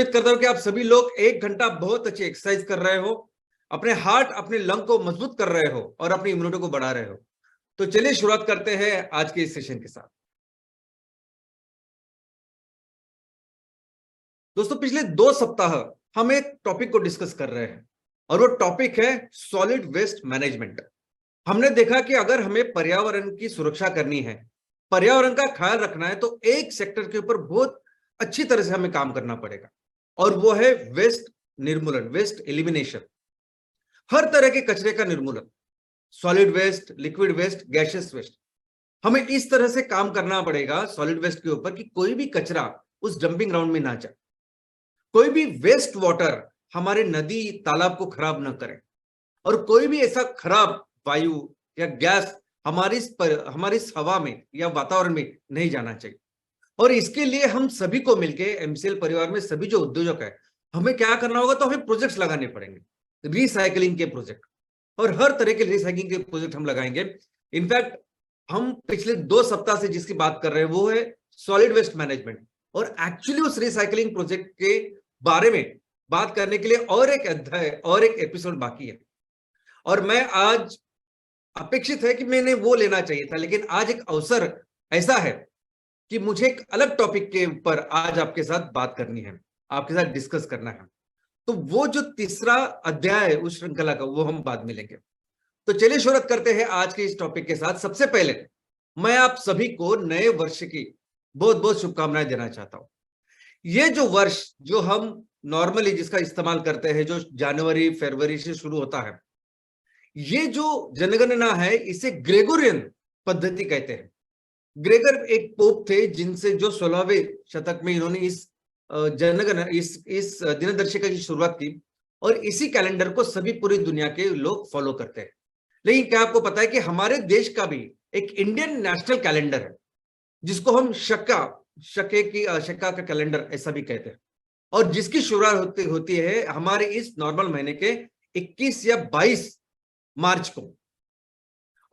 उम्मीद करता हूं कि आप सभी लोग 1 घंटा बहुत अच्छी एक्सरसाइज कर रहे हो, अपने हार्ट अपने लंग को मजबूत कर रहे हो और अपनी इम्यूनिटी को बढ़ा रहे हो। तो चलिए शुरुआत करते हैं आज के इस सेशन के साथ। दोस्तों, पिछले 2 सप्ताह हम एक टॉपिक को डिस्कस कर रहे हैं और वो टॉपिक है सॉलिड वेस्ट मैनेजमेंट। हमने देखा कि अगर हमें पर्यावरण की सुरक्षा करनी है, पर्यावरण का ख्याल रखना है, तो एक सेक्टर के ऊपर बहुत अच्छी तरह से हमें काम करना पड़ेगा और वो है वेस्ट निर्मूलन, वेस्ट एलिमिनेशन। हर तरह के कचरे का निर्मूलन, solid waste, liquid waste, gaseous waste. हमें इस तरह से काम करना पड़ेगा सॉलिड वेस्ट के ऊपर कि कोई भी कचरा उस डंपिंग ग्राउंड में ना जाए, कोई भी वेस्ट वाटर हमारे नदी तालाब को खराब ना करे और कोई भी ऐसा खराब वायु या गैस हमारी इस हवा में या वातावरण में नहीं जाना चाहिए। और इसके लिए हम सभी को मिलके एमसीएल परिवार में सभी जो उद्योजक है, हमें क्या करना होगा, तो हमें प्रोजेक्ट्स लगाने पड़ेंगे, रिसाइकलिंग के प्रोजेक्ट और हर तरह के रिसाइकलिंग के प्रोजेक्ट हम लगाएंगे। इनफैक्ट हम पिछले 2 सप्ताह से जिसकी बात कर रहे हैं वो है सॉलिड वेस्ट मैनेजमेंट, और एक्चुअली उस रिसाइकलिंग प्रोजेक्ट के बारे में बात करने के लिए और एक अध्याय और एक एपिसोड बाकी है। और मैं आज अपेक्षित है कि मैंने वो लेना चाहिए था, लेकिन आज एक अवसर ऐसा है कि मुझे एक अलग टॉपिक के ऊपर आज आपके साथ बात करनी है, आपके साथ डिस्कस करना है। तो वो जो तीसरा अध्याय है उस श्रृंखला का, वो हम बाद में लेंगे। तो चलिए शुरुआत करते हैं आज के इस टॉपिक के साथ। सबसे पहले मैं आप सभी को नए वर्ष की बहुत बहुत शुभकामनाएं देना चाहता हूं। ये जो वर्ष जो हम नॉर्मली जिसका इस्तेमाल करते हैं, जो जनवरी फरवरी से शुरू होता है, ये जो जनगणना है इसे ग्रेगोरियन पद्धति कहते हैं। ग्रेगर एक पोप थे जिनसे जो 16वें शतक में इन्होंने इस जनगणना इस दिनदर्शिका की शुरुआत की और इसी कैलेंडर को सभी पूरी दुनिया के लोग फॉलो करते हैं। लेकिन क्या आपको पता है कि हमारे देश का भी एक इंडियन नेशनल कैलेंडर है जिसको हम शका का कैलेंडर ऐसा भी कहते हैं, और जिसकी शुरुआत होती है हमारे इस नॉर्मल महीने के 21 या 22 मार्च को।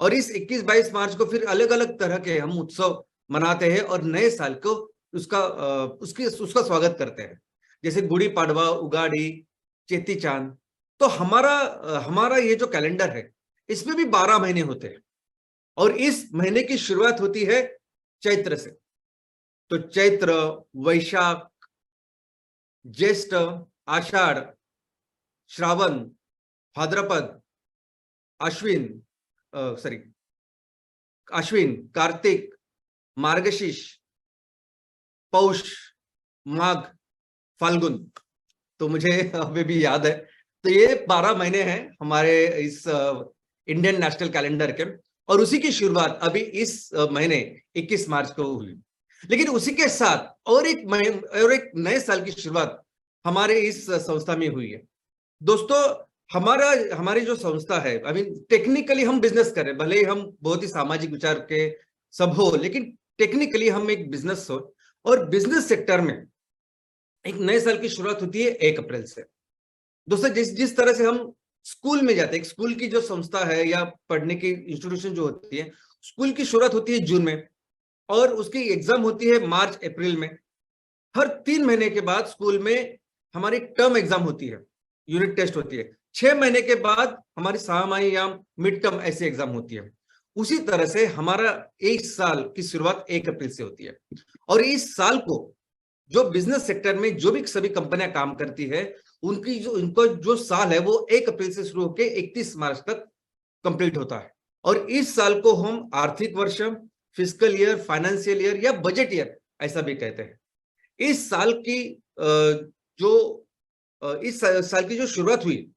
और इस 21-22 मार्च को फिर अलग अलग तरह के हम उत्सव मनाते हैं और नए साल को उसका स्वागत करते हैं, जैसे गुड़ी पाड़वा, उगाड़ी, चेती चांद। तो हमारा ये जो कैलेंडर है इसमें भी 12 महीने होते हैं और इस महीने की शुरुआत होती है चैत्र से। तो चैत्र, वैशाख, ज्येष्ठ, आषाढ़, श्रावण, भाद्रपद, अश्विन, कार्तिक, मार्गशीर्ष, पौष, माघ, फाल्गुन। तो मुझे अभी भी याद है। तो ये 12 महीने हैं हमारे इस इंडियन नेशनल कैलेंडर के, और उसी की शुरुआत अभी इस महीने 21 मार्च को हुई। लेकिन उसी के साथ और एक नए साल की शुरुआत हमारे इस संस्था में हुई है। दोस्तों, हमारी जो संस्था है, अभी टेक्निकली हम बिजनेस कर रहे हैं, भले ही हम बहुत ही सामाजिक विचार के सब हो, लेकिन टेक्निकली हम एक बिजनेस हो, और बिजनेस सेक्टर में एक नए साल की शुरुआत होती है 1 अप्रैल से। दोस्तों, जिस तरह से हम स्कूल में जाते हैं, स्कूल की जो संस्था है या पढ़ने की इंस्टीट्यूशन जो होती है, स्कूल की शुरुआत होती है जून में और उसकी एग्जाम होती है मार्च अप्रैल में। हर 3 महीने के बाद स्कूल में हमारी टर्म एग्जाम होती है, यूनिट टेस्ट होती है। 6 महीने के बाद हमारी सामाई या मिड टर्म ऐसी एग्जाम होती है। उसी तरह से हमारा एक साल की शुरुआत 1 अप्रैल से होती है, और इस साल को जो बिजनेस सेक्टर में जो भी सभी कंपनियां काम करती है, उनको जो साल है वो 1 अप्रैल से शुरू होकर 31 मार्च तक कंप्लीट होता है। और इस साल को हम आर्थिक वर्ष, फिस्कल ईयर, फाइनेंशियल ईयर या बजट ईयर ऐसा भी कहते हैं। इस साल की जो शुरुआत हुई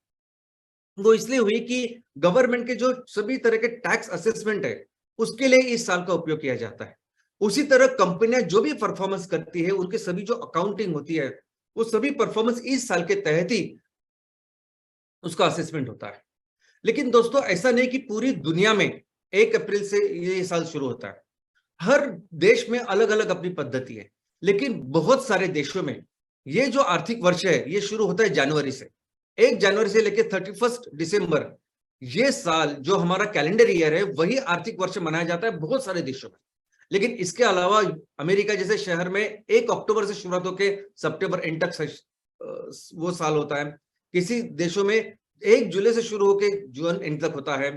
वो इसलिए हुई कि गवर्नमेंट के जो सभी तरह के टैक्स असेसमेंट है उसके लिए इस साल का उपयोग किया जाता है। उसी तरह कंपनियां जो भी परफॉर्मेंस करती है, उनके सभी जो अकाउंटिंग होती है, वो सभी परफॉर्मेंस इस साल के तहत ही उसका असेसमेंट होता है। लेकिन दोस्तों, ऐसा नहीं कि पूरी दुनिया में 1 अप्रैल से ये साल शुरू होता है। हर देश में अलग अलग अपनी पद्धति है, लेकिन बहुत सारे देशों में ये जो आर्थिक वर्ष है ये शुरू होता है जनवरी से। 1 जनवरी से लेकर 31 दिसंबर, ये साल जो हमारा कैलेंडर ईयर है वही आर्थिक वर्ष मनाया जाता है बहुत सारे देशों में। लेकिन इसके अलावा अमेरिका जैसे शहर में 1 अक्टूबर से शुरुआत होकर सितंबर एंड तक वो साल होता है, किसी देशों में 1 जुलाई से शुरू होकर जून एंड तक होता है,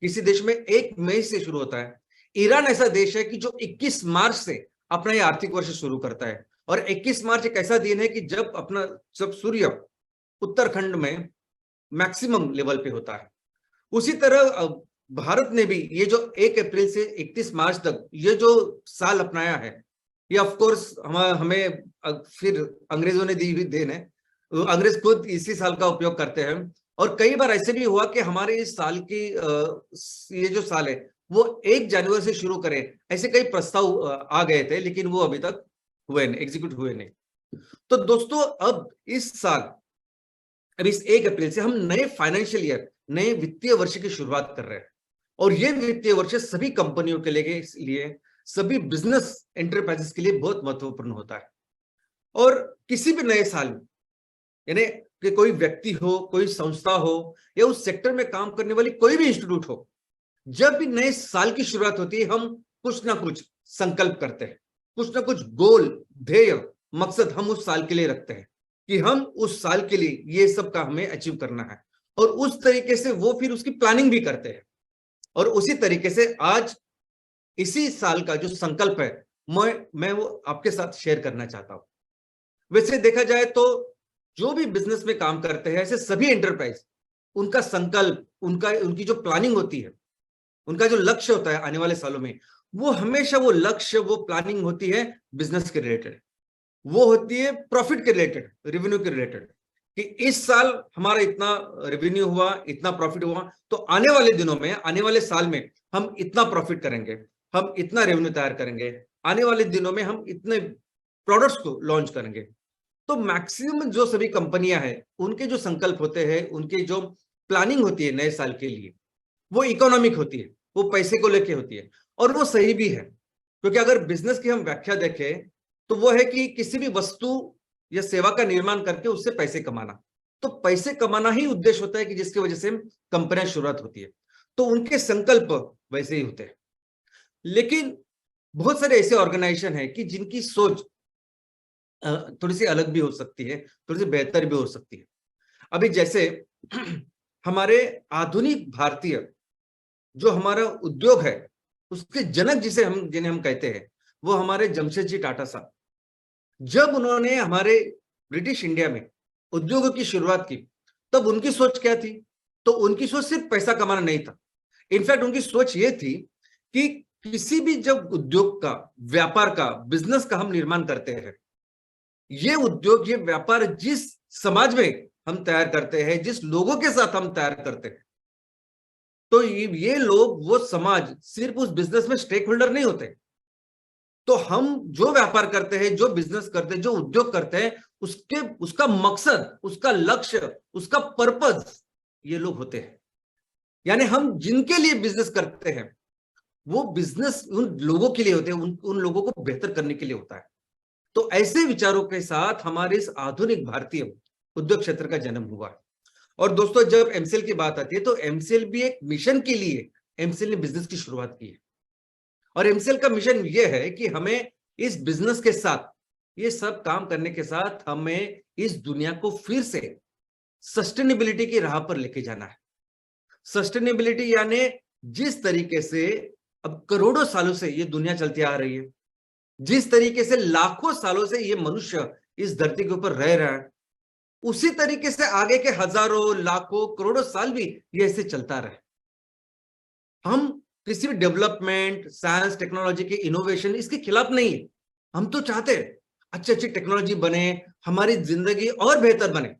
किसी देश में 1 मई से शुरू होता है। ईरान ऐसा देश है कि जो 21 मार्च से अपना ये आर्थिक वर्ष शुरू करता है, और 21 मार्च एक ऐसा दिन है कि जब सूर्य उत्तराखंड में मैक्सिमम लेवल पे होता है। उसी तरह भारत ने भी ये जो 1 अप्रैल से 31 मार्च तक ये जो साल अपनाया है, ये ऑफ कोर्स हमें फिर अंग्रेजों ने दी हुई देन है। अंग्रेज खुद इसी साल का उपयोग करते हैं, और कई बार ऐसे भी हुआ कि हमारे इस साल की ये जो साल है वो 1 जनवरी से शुरू करें, ऐसे कई प्रस्ताव आ गए थे, लेकिन वो अभी तक हुए नहीं, एग्जीक्यूट हुए नहीं। तो दोस्तों अब इस 1 अप्रैल से हम नए फाइनेंशियल ईयर, नए वित्तीय वर्ष की शुरुआत कर रहे हैं, और ये वित्तीय वर्ष सभी कंपनियों के लिए सभी बिजनेस एंटरप्राइजेस के लिए बहुत महत्वपूर्ण होता है। और किसी भी नए साल में, यानी कि कोई व्यक्ति हो, कोई संस्था हो, या उस सेक्टर में काम करने वाली कोई भी इंस्टीट्यूट हो, जब भी नए साल की शुरुआत होती है हम कुछ ना कुछ संकल्प करते हैं, कुछ ना कुछ गोल, ध्येय, मकसद हम उस साल के लिए रखते हैं कि हम उस साल के लिए ये सब का हमें अचीव करना है, और उस तरीके से वो फिर उसकी प्लानिंग भी करते हैं। और उसी तरीके से आज इसी साल का जो संकल्प है मैं वो आपके साथ शेयर करना चाहता हूं। वैसे देखा जाए तो जो भी बिजनेस में काम करते हैं, ऐसे सभी एंटरप्राइज, उनका संकल्प, उनकी जो प्लानिंग होती है, उनका जो लक्ष्य होता है आने वाले सालों में, वो हमेशा वो लक्ष्य, वो प्लानिंग होती है बिजनेस के रिलेटेड, वो होती है प्रॉफिट के रिलेटेड, रेवेन्यू के रिलेटेड, कि इस साल हमारा इतना रेवेन्यू हुआ, इतना प्रॉफिट हुआ, तो आने वाले दिनों में, आने वाले साल में हम इतना प्रॉफिट करेंगे, हम इतना रेवेन्यू तैयार करेंगे, आने वाले दिनों में हम इतने प्रोडक्ट्स को लॉन्च करेंगे। तो मैक्सिमम जो सभी कंपनियां हैं, उनके जो संकल्प होते हैं, उनकी जो प्लानिंग होती है नए साल के लिए, वो इकोनॉमिक होती है, वो पैसे को लेके होती है, और वो सही भी है। क्योंकि अगर बिजनेस की हम व्याख्या देखें तो वो है कि किसी भी वस्तु या सेवा का निर्माण करके उससे पैसे कमाना। तो पैसे कमाना ही उद्देश्य होता है कि जिसकी वजह से कंपनियां शुरुआत होती है। तो उनके संकल्प वैसे ही होते हैं। लेकिन बहुत सारे ऐसे ऑर्गेनाइजेशन है कि जिनकी सोच थोड़ी सी अलग भी हो सकती है, थोड़ी सी बेहतर भी हो सकती है। अभी जैसे हमारे आधुनिक भारतीय जो हमारा उद्योग है, उसके जनक जिन्हें हम कहते हैं, वो हमारे जमशेद जी टाटा साहब। जब उन्होंने हमारे ब्रिटिश इंडिया में उद्योगों की शुरुआत की, तब उनकी सोच क्या थी? तो उनकी सोच सिर्फ पैसा कमाना नहीं था। इनफैक्ट उनकी सोच ये थी कि किसी भी जब उद्योग का, व्यापार का, बिजनेस का हम निर्माण करते हैं, ये उद्योग, ये व्यापार जिस समाज में हम तैयार करते हैं, जिस लोगों के साथ हम तैयार करते हैं, तो ये लोग, वो समाज सिर्फ उस बिजनेस में स्टेक होल्डर नहीं होते। तो हम जो व्यापार करते हैं, जो बिजनेस करते हैं, जो उद्योग करते हैं, उसका मकसद, उसका लक्ष्य, उसका पर्पस ये लोग होते हैं। यानी हम जिनके लिए बिजनेस करते हैं, वो बिजनेस उन लोगों के लिए होते हैं, उन लोगों को बेहतर करने के लिए होता है। तो ऐसे विचारों के साथ हमारे इस आधुनिक भारतीय उद्योग क्षेत्र का जन्म हुआ। और दोस्तों जब एमसीएल की बात आती है, तो एमसीएल भी एक मिशन के लिए एमसीएल ने बिजनेस की शुरुआत की है। और एमसीएल का मिशन ये है कि हमें इस बिजनेस के साथ, ये सब काम करने के साथ, हमें इस दुनिया को फिर से सस्टेनेबिलिटी की राह पर लेके जाना है। सस्टेनेबिलिटी यानी जिस तरीके से अब करोड़ों सालों से ये दुनिया चलती आ रही है, जिस तरीके से लाखों सालों से ये मनुष्य इस धरती के ऊपर रह रहा है, उसी तरीके से आगे के हजारों, लाखों, करोड़ों साल भी ये ऐसे चलता रहे। हम किसी भी डेवलपमेंट, साइंस, टेक्नोलॉजी के इनोवेशन, इसके खिलाफ नहीं है। हम तो चाहते हैं अच्छी अच्छी टेक्नोलॉजी बने, हमारी जिंदगी और बेहतर बने,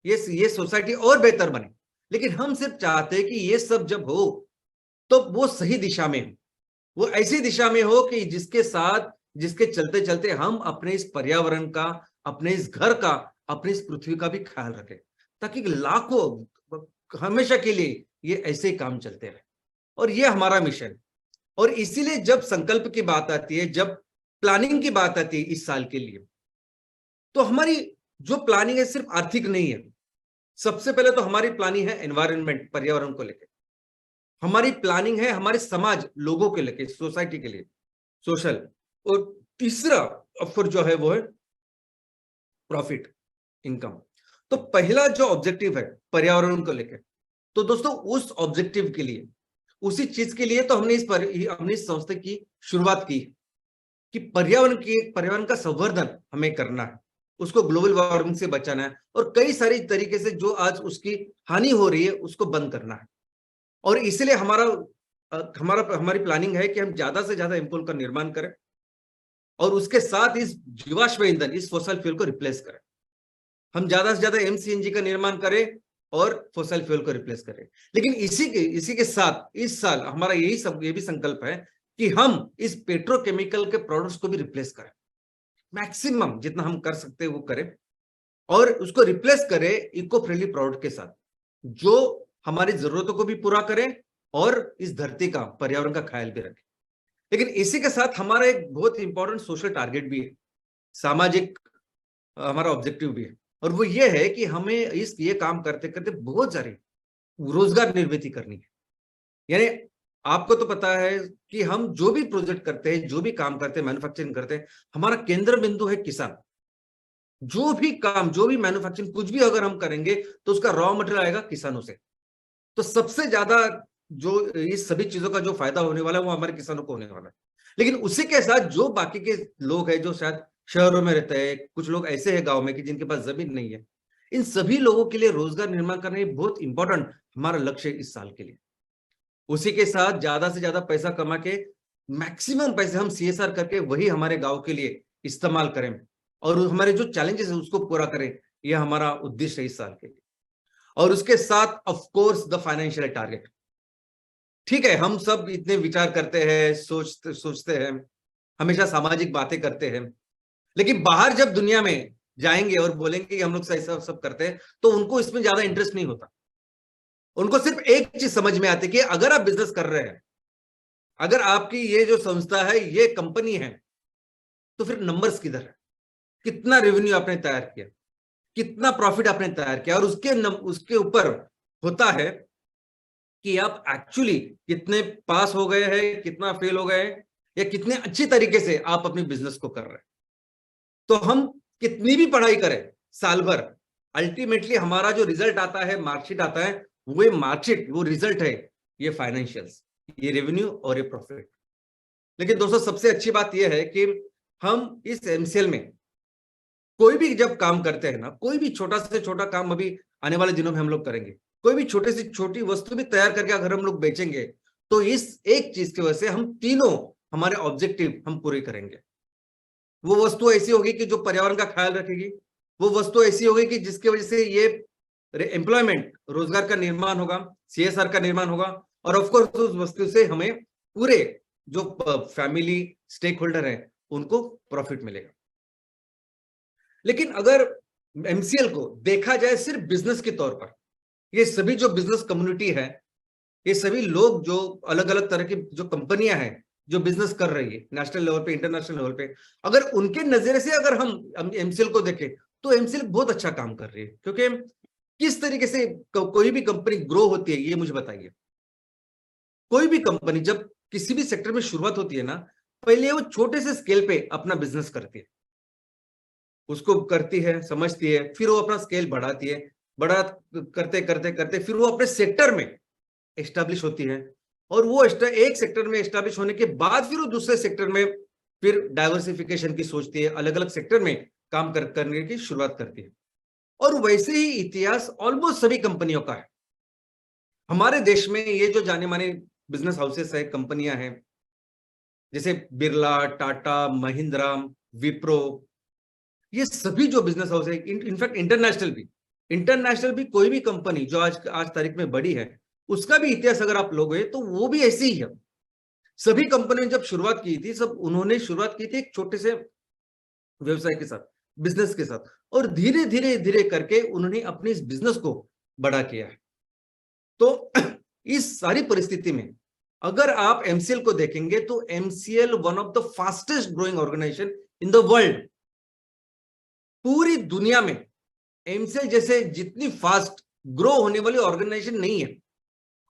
ये सोसाइटी और बेहतर बने। लेकिन हम सिर्फ चाहते हैं कि ये सब जब हो तो वो सही दिशा में हो, वो ऐसी दिशा में हो कि जिसके चलते चलते हम अपने इस पर्यावरण का, अपने इस घर का, अपनी इस पृथ्वी का भी ख्याल रखें, ताकि लाखों, हमेशा के लिए ये ऐसे ही काम चलते रहे। और ये हमारा मिशन। और इसीलिए जब संकल्प की बात आती है, जब प्लानिंग की बात आती है इस साल के लिए, तो हमारी जो प्लानिंग है सिर्फ आर्थिक नहीं है। सबसे पहले तो हमारी प्लानिंग है एनवायरनमेंट, पर्यावरण को लेकर। हमारी प्लानिंग है हमारे समाज, लोगों के लेकर, सोसाइटी के लिए, सोशल। और तीसरा ऑफर जो है वो है प्रॉफिट, इनकम। तो पहला जो ऑब्जेक्टिव है पर्यावरण को लेकर, तो दोस्तों उस ऑब्जेक्टिव के लिए, उसी चीज के लिए तो हमने अपनी इस संस्था की शुरुआत की कि पर्यावरण का संवर्धन हमें करना है, उसको ग्लोबल वार्मिंग से बचाना है और कई सारी तरीके से जो आज उसकी हानि हो रही है उसको बंद करना है। और इसलिए हमारी प्लानिंग है कि हम ज्यादा से ज्यादा एमकोल का निर्माण करें और उसके साथ इस जीवाश्म ईंधन, इस फॉसिल फ्यूल को रिप्लेस करें। हम ज्यादा से ज्यादा एमसीएनजी का निर्माण करें और फॉसिल फ्यूल को रिप्लेस करें। लेकिन इसी के साथ इस साल हमारा ये भी संकल्प है कि हम इस पेट्रोकेमिकल के प्रोडक्ट्स को भी रिप्लेस करें, मैक्सिमम जितना हम कर सकते हैं वो करें और उसको रिप्लेस करें इको फ्रेंडली प्रोडक्ट के साथ जो हमारी जरूरतों को भी पूरा करें और इस धरती का, पर्यावरण का ख्याल भी रखें। लेकिन इसी के साथ हमारा एक बहुत इंपॉर्टेंट सोशल टारगेट भी है, सामाजिक हमारा ऑब्जेक्टिव भी है, और वो ये है कि हमें ये काम करते करते बहुत सारी रोजगार निर्मित करनी है। यानी आपको तो पता है कि हम जो भी प्रोजेक्ट करते हैं, जो भी काम करते हैं, मैन्युफैक्चरिंग करते हैं, हमारा केंद्र बिंदु है किसान। जो भी काम, जो भी मैन्युफैक्चरिंग, कुछ भी अगर हम करेंगे तो उसका रॉ मटेरियल आएगा किसानों से। तो सबसे ज्यादा जो इस सभी चीजों का जो फायदा होने वाला है वो हमारे किसानों को होने वाला है। लेकिन उसी के साथ जो बाकी के लोग हैं जो शायद शहरों में रहते हैं, कुछ लोग ऐसे हैं गांव में कि जिनके पास जमीन नहीं है, इन सभी लोगों के लिए रोजगार निर्माण करना ये बहुत इंपॉर्टेंट हमारा लक्ष्य है इस साल के लिए। उसी के साथ ज्यादा से ज्यादा पैसा कमा के मैक्सिमम पैसे हम सीएसआर करके वही हमारे गांव के लिए इस्तेमाल करें और हमारे जो चैलेंजेस है उसको पूरा करें, यह हमारा उद्देश्य है इस साल के लिए। और उसके साथ of course the financial target. ठीक है, हम सब इतने विचार करते हैं, सोचते हैं, हमेशा सामाजिक बातें करते हैं, लेकिन बाहर जब दुनिया में जाएंगे और बोलेंगे कि हम लोग ऐसा सब करते हैं तो उनको इसमें ज्यादा इंटरेस्ट नहीं होता। उनको सिर्फ एक चीज समझ में आती है कि अगर आप बिजनेस कर रहे हैं, अगर आपकी ये जो संस्था है, ये कंपनी है, तो फिर नंबर्स किधर है, कितना रेवेन्यू आपने तैयार किया, कितना प्रॉफिट आपने तैयार किया, और उसके ऊपर होता है कि आप एक्चुअली कितने पास हो गए हैं, कितना फेल हो गए, या कितने अच्छी तरीके से आप अपने बिजनेस को कर रहे हैं। तो हम कितनी भी पढ़ाई करें साल भर, अल्टीमेटली हमारा जो रिजल्ट आता है, मार्कशीट आता है, वो मार्कशीट, वो रिजल्ट है ये फाइनेंशियल्स, ये रेवेन्यू और ये प्रॉफिट। लेकिन दोस्तों सबसे अच्छी बात यह है कि हम इस एमसीएल में कोई भी जब काम करते हैं ना, कोई भी छोटा से छोटा काम अभी आने वाले दिनों में हम लोग करेंगे, कोई भी छोटी से छोटी वस्तु भी तैयार करके अगर हम लोग बेचेंगे तो इस एक चीज की वजह से हम तीनों हमारे ऑब्जेक्टिव हम पूरे करेंगे। वो वस्तु ऐसी होगी कि जो पर्यावरण का ख्याल रखेगी, वो वस्तु ऐसी होगी कि जिसकी वजह से ये एम्प्लॉयमेंट, रोजगार का निर्माण होगा, सीएसआर का निर्माण होगा, और ऑफकोर्स उस वस्तु से हमें पूरे जो फैमिली स्टेक होल्डर है उनको प्रॉफिट मिलेगा। लेकिन अगर एमसीएल को देखा जाए सिर्फ बिजनेस के तौर पर, ये सभी जो बिजनेस कम्युनिटी है, ये सभी लोग जो अलग अलग तरह की जो कंपनियां हैं जो बिजनेस कर रही है नेशनल लेवल पे, इंटरनेशनल लेवल पे, अगर उनके नजरिए से अगर हम एमसीएल को देखें तो एमसीएल बहुत अच्छा काम कर रही है। क्योंकि किस तरीके से कोई भी कंपनी ग्रो होती है ये मुझे बताइए। कोई भी कंपनी जब किसी भी सेक्टर में शुरुआत होती है ना, पहले वो छोटे से स्केल पे अपना बिजनेस करती है, उसको करती है, समझती है, फिर वो अपना स्केल बढ़ाती है, बड़ा करते करते करते फिर वो अपने सेक्टर में एस्टैब्लिश होती है, और वो एक सेक्टर में एस्टैब्लिश होने के बाद फिर वो दूसरे सेक्टर में फिर डाइवर्सिफिकेशन की सोचती है, अलग अलग सेक्टर में काम करने की शुरुआत करती है। और वैसे ही इतिहास ऑलमोस्ट सभी कंपनियों का है। हमारे देश में ये जो जाने माने बिजनेस हाउसेस है, कंपनियां हैं, जैसे बिरला, टाटा, महिंद्रा, विप्रो, ये सभी जो बिजनेस हाउस है, इनफैक्ट इंटरनेशनल भी कोई भी कंपनी जो आज तारीख में बड़ी है, उसका भी इतिहास अगर आप लोगे तो वो भी ऐसे ही है। सभी कंपनियों ने जब शुरुआत की थी, सब उन्होंने शुरुआत की थी एक छोटे से व्यवसाय के साथ, बिजनेस के साथ, और धीरे धीरे धीरे करके उन्होंने अपने इस बिजनेस को बड़ा किया है। तो इस सारी परिस्थिति में अगर आप एमसीएल को देखेंगे तो MCL one of the fastest growing organisation in the world. पूरी दुनिया में एमसीएल जैसे जितनी फास्ट ग्रो होने वाली ऑर्गेनाइजेशन नहीं है।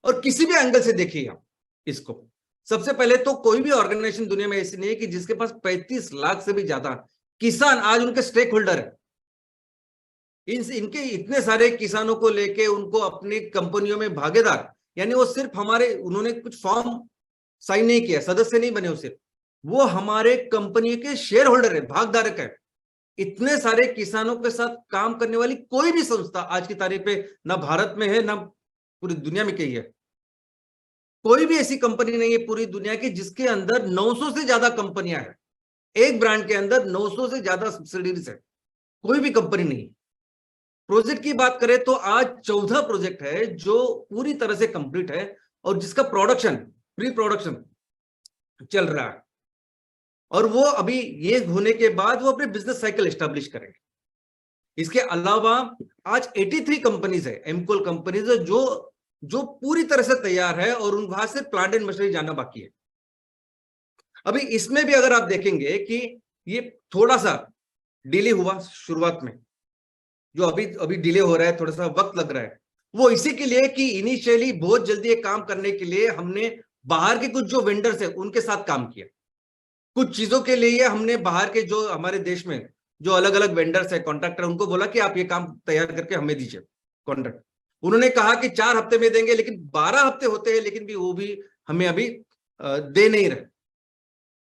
और किसी भी एंगल से देखिए आप इसको, सबसे पहले तो कोई भी ऑर्गेनाइजेशन दुनिया में ऐसी नहीं है कि जिसके पास 35 लाख से भी ज्यादा किसान आज उनके स्टेक होल्डर है। इनके इतने सारे किसानों को लेके उनको अपनी कंपनियों में भागीदार, यानी वो सिर्फ हमारे, उन्होंने कुछ फॉर्म साइन नहीं किया, सदस्य नहीं बने, सिर्फ वो हमारे कंपनी के शेयर होल्डर है, भागधारक है। इतने सारे किसानों के साथ काम करने वाली कोई भी संस्था आज की तारीख पे ना भारत में है ना पूरी दुनिया में कहीं है। कोई भी ऐसी कंपनी नहीं है पूरी दुनिया की जिसके अंदर 900 से ज्यादा कंपनियां हैं, एक ब्रांड के अंदर 900 से ज्यादा सब्सिडीज है, कोई भी कंपनी नहीं। प्रोजेक्ट की बात करें तो आज 14 प्रोजेक्ट है जो पूरी तरह से कंप्लीट है और जिसका प्रोडक्शन, प्री प्रोडक्शन चल रहा है, और वो अभी ये होने के बाद वो अपने बिजनेस साइकिल एस्टेब्लिश करेंगे। इसके अलावा आज 83 कंपनीज है, एमकोल कंपनीज है, जो पूरी तरह से तैयार है और वहां से प्लांट एंड मशीनरी जाना बाकी है। अभी इसमें भी अगर आप देखेंगे कि ये थोड़ा सा डिले हुआ शुरुआत में, जो अभी डिले हो रहा है, थोड़ा सा वक्त लग रहा है, वो इसी के लिए कि इनिशियली बहुत जल्दी ये काम करने के लिए हमने बाहर के कुछ जो वेंडर्स है उनके साथ काम किया। कुछ चीजों के लिए हमने बाहर के जो हमारे देश में जो अलग अलग वेंडर्स है, कॉन्ट्रैक्टर, उनको बोला कि आप ये काम तैयार करके हमें दीजिए कॉन्ट्रैक्ट। उन्होंने कहा कि 4 हफ्ते में देंगे, लेकिन 12 हफ्ते होते हैं, लेकिन भी वो भी हमें अभी दे नहीं रहे।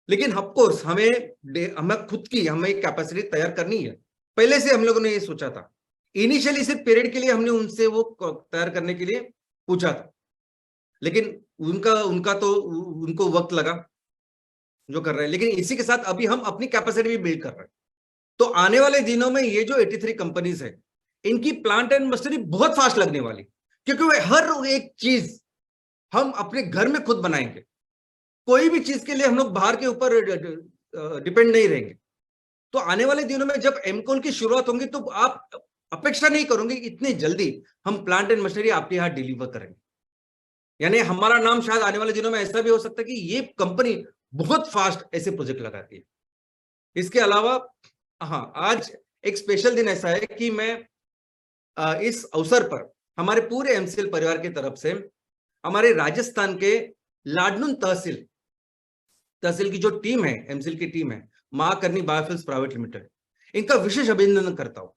लेकिन ऑफकोर्स हमें खुद की हमें कैपेसिटी तैयार करनी है, पहले से हम लोगों ने ये सोचा था। इनिशियली सिर्फ पीरियड के लिए हमने उनसे वो तैयार करने के लिए पूछा था, लेकिन उनका तो उनको वक्त लगा जो कर रहे हैं। लेकिन इसी के साथ अभी हम अपनी कैपेसिटी भी बिल्ड कर रहे हैं। तो आने वाले दिनों में ये जो 83 कंपनीज है, इनकी प्लांट एंड मशीनरी बहुत फास्ट लगने वाली, क्योंकि वे हर एक चीज हम अपने घर में खुद बनाएंगे। कोई भी चीज के लिए हम लोग बाहर के ऊपर डिपेंड नहीं रहेंगे। तो आने वाले दिनों में जब एमकोल की शुरुआत होगी तो आप अपेक्षा नहीं करोगे कि इतनी जल्दी हम प्लांट एंड मशीनरी आपके यहाँ डिलीवर करेंगे। यानी हमारा नाम शायद आने वाले दिनों में ऐसा भी हो सकता है कि ये कंपनी बहुत फास्ट ऐसे प्रोजेक्ट लगाती है। इसके अलावा हाँ, आज एक स्पेशल दिन ऐसा है कि मैं इस अवसर पर हमारे पूरे एमसीएल परिवार की तरफ से हमारे राजस्थान के लाडनुन तहसील की जो टीम है, एमसीएल की टीम है, मां करनी बायोफ्यूल्स प्राइवेट लिमिटेड, इनका विशेष अभिनंदन करता हूं।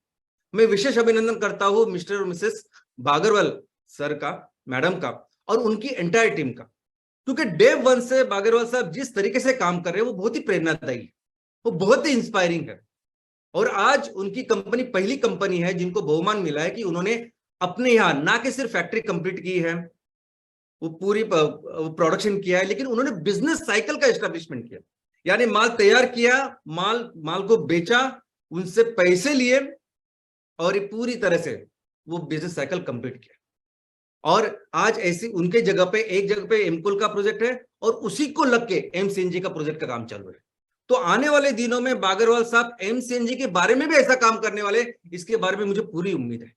मैं विशेष अभिनंदन करता हूं मिस्टर और मिसेस बागरवाल सर का, मैडम का, और उनकी एंटायर टीम का, क्योंकि डे वन से बागरवाल साहब जिस तरीके से काम कर रहे हैं वो बहुत ही प्रेरणादायी है, वो बहुत ही इंस्पायरिंग है। और आज उनकी कंपनी पहली कंपनी है जिनको बहुमान मिला है कि उन्होंने अपने यहां ना कि सिर्फ फैक्ट्री कंप्लीट की है, वो पूरी प्रोडक्शन किया है, लेकिन उन्होंने बिजनेस साइकिल का एस्टेब्लिशमेंट किया। यानी माल तैयार किया, माल को बेचा, उनसे पैसे लिए, और ये पूरी तरह से वो बिजनेस साइकिल कंप्लीट किया। और आज ऐसी उनके जगह पे, एक जगह पे एमकोल का प्रोजेक्ट है और उसी को लग के एमसीएनजी का प्रोजेक्ट का काम चालू है। तो आने वाले दिनों में बागरवाल साहब एमसीएनजी के बारे में भी ऐसा काम करने वाले, इसके बारे में मुझे पूरी उम्मीद है।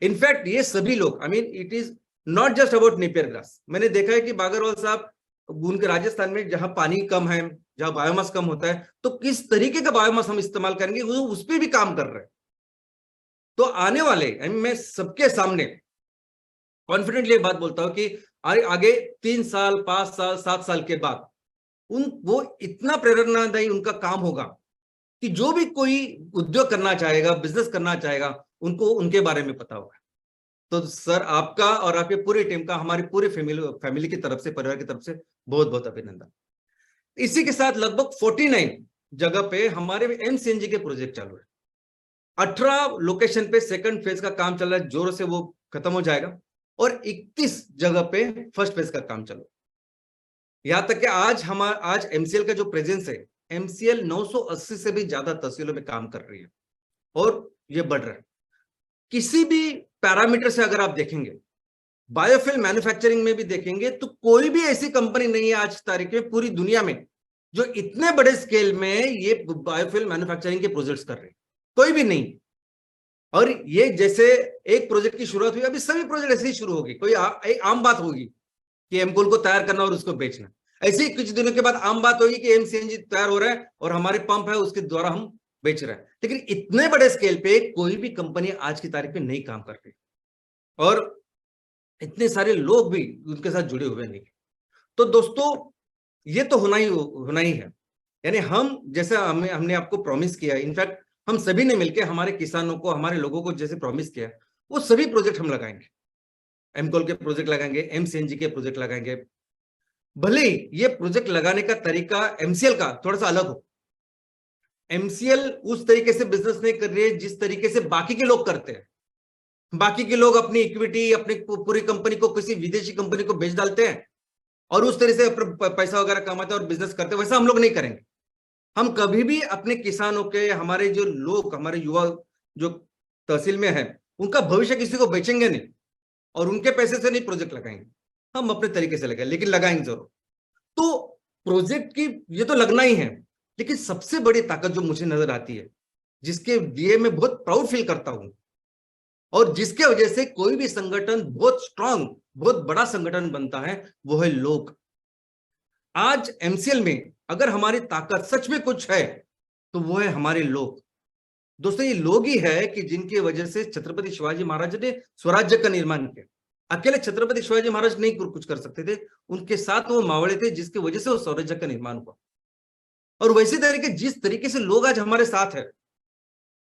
इनफैक्ट ये सभी लोग, I mean it is not just about Napier grass. मैंने देखा है कि बागरवाल साहब उनके राजस्थान में जहां पानी कम है, जहां बायोमास कम होता है, तो किस तरीके का बायोमास हम इस्तेमाल करेंगे वो उस पर भी काम कर रहे हैं। तो आने वाले, मैं सबके सामने कॉन्फिडेंटली एक बात बोलता हूं कि आगे 3 साल, 5 साल, 7 साल के बाद वो इतना प्रेरणादायी उनका काम होगा कि जो भी कोई उद्योग करना चाहेगा, बिजनेस करना चाहेगा, उनको उनके बारे में पता होगा। तो सर आपका और आपके पूरी टीम का हमारी पूरी फैमिली की तरफ से, परिवार की तरफ से बहुत बहुत अभिनंदन। इसी के साथ लगभग 49 जगह पे हमारे एमसीएनजी के प्रोजेक्ट चालू है। 18 लोकेशन पे सेकंड फेज का काम चल रहा है, जोर से वो खत्म हो जाएगा, और 31 जगह पे फर्स्ट फेज का काम चल रहा है। यहां तक कि आज एमसीएल का जो प्रेजेंस है, एमसीएल 980 से भी ज्यादा तहसीलों में काम कर रही है और ये बढ़ रहा है। किसी भी पैरामीटर से अगर आप देखेंगे, बायोफ्यूल मैन्युफैक्चरिंग में भी देखेंगे, तो कोई भी ऐसी कंपनी नहीं है आज तारीख में पूरी दुनिया में जो इतने बड़े स्केल में ये बायोफ्यूल मैन्युफैक्चरिंग के प्रोजेक्ट्स कर रहे हैं, कोई भी नहीं। और ये जैसे एक प्रोजेक्ट की शुरुआत हुई, अभी सभी प्रोजेक्ट ऐसे ही शुरू होगी। कोई एक आम बात होगी कि एमकोल को तैयार करना और उसको बेचना, ऐसे ही कुछ दिनों के बाद आम बात होगी कि एमसीएनजी तैयार हो रहा है और हमारे पंप है उसके द्वारा हम बेच रहे हैं। लेकिन इतने बड़े स्केल पे कोई भी कंपनी आज की तारीख में नहीं काम कर रही, और इतने सारे लोग भी उनके साथ जुड़े हुए नहीं। तो दोस्तों ये तो होना ही है। यानी हम जैसा हमने आपको प्रॉमिस किया, इनफैक्ट हम सभी ने मिलकर हमारे किसानों को, हमारे लोगों को जैसे प्रॉमिस किया, वो सभी प्रोजेक्ट हम लगाएंगे। एमकोल के प्रोजेक्ट लगाएंगे, एमसीएनजी के प्रोजेक्ट लगाएंगे। भले ये प्रोजेक्ट लगाने का तरीका एमसीएल का थोड़ा सा अलग हो। एमसीएल उस तरीके से बिजनेस नहीं कर रही है जिस तरीके से बाकी के लोग करते हैं। बाकी के लोग अपनी इक्विटी, अपनी पूरी कंपनी को किसी विदेशी कंपनी को बेच डालते हैं और उस तरह से पैसा वगैरह कमाते हैं और बिजनेस करते हैं। वैसा हम लोग नहीं करेंगे। हम कभी भी अपने किसानों के, हमारे जो लोग, हमारे युवा जो तहसील में है, उनका भविष्य किसी को बेचेंगे नहीं और उनके पैसे से नहीं प्रोजेक्ट लगाएंगे। हम अपने तरीके से लगाएंगे, लेकिन लगाएंगे जरूर। तो प्रोजेक्ट की ये तो लगना ही है, लेकिन सबसे बड़ी ताकत जो मुझे नजर आती है, जिसके लिए मैं बहुत प्राउड फील करता हूं और जिसके वजह से कोई भी संगठन बहुत स्ट्रांग, बहुत बड़ा संगठन बनता है, वो है लोग। आज एमसीएल में अगर हमारी ताकत सच में कुछ है तो वो है हमारे लोग। दोस्तों, ये लोग ही है कि जिनकी वजह से छत्रपति शिवाजी महाराज ने स्वराज्य का निर्माण किया। अकेले छत्रपति शिवाजी महाराज नहीं कुछ कर सकते थे, उनके साथ वो मावड़े थे जिसकी वजह से वो स्वराज्य का निर्माण हुआ। और वैसी तरीके जिस तरीके से लोग आज हमारे साथ है,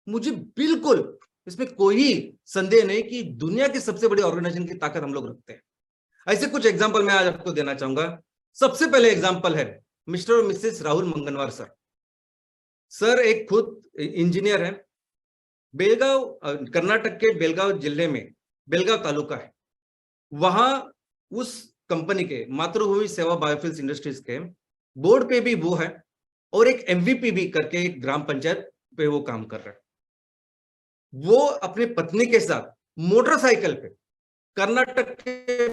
मुझे बिल्कुल इसमें कोई संदेह नहीं कि दुनिया की सबसे बड़ी ऑर्गेनाइजेशन की ताकत हम लोग रखते हैं। ऐसे कुछ एग्जांपल मैं आज आपको देना चाहूंगा। सबसे पहले एग्जांपल है मिस्टर और मिसेस राहुल मंगनवार सर। सर एक खुद इंजीनियर है। बेलगांव, कर्नाटक के बेलगांव जिले में बेलगांव तालुका है, वहां उस कंपनी के मातृभूमि सेवा बायोफ्यूल्स इंडस्ट्रीज के बोर्ड पे भी वो है और एक एमवीपी भी करके एक ग्राम पंचायत पे वो काम कर रहा है। वो अपनी पत्नी के साथ मोटरसाइकिल पे कर्नाटक के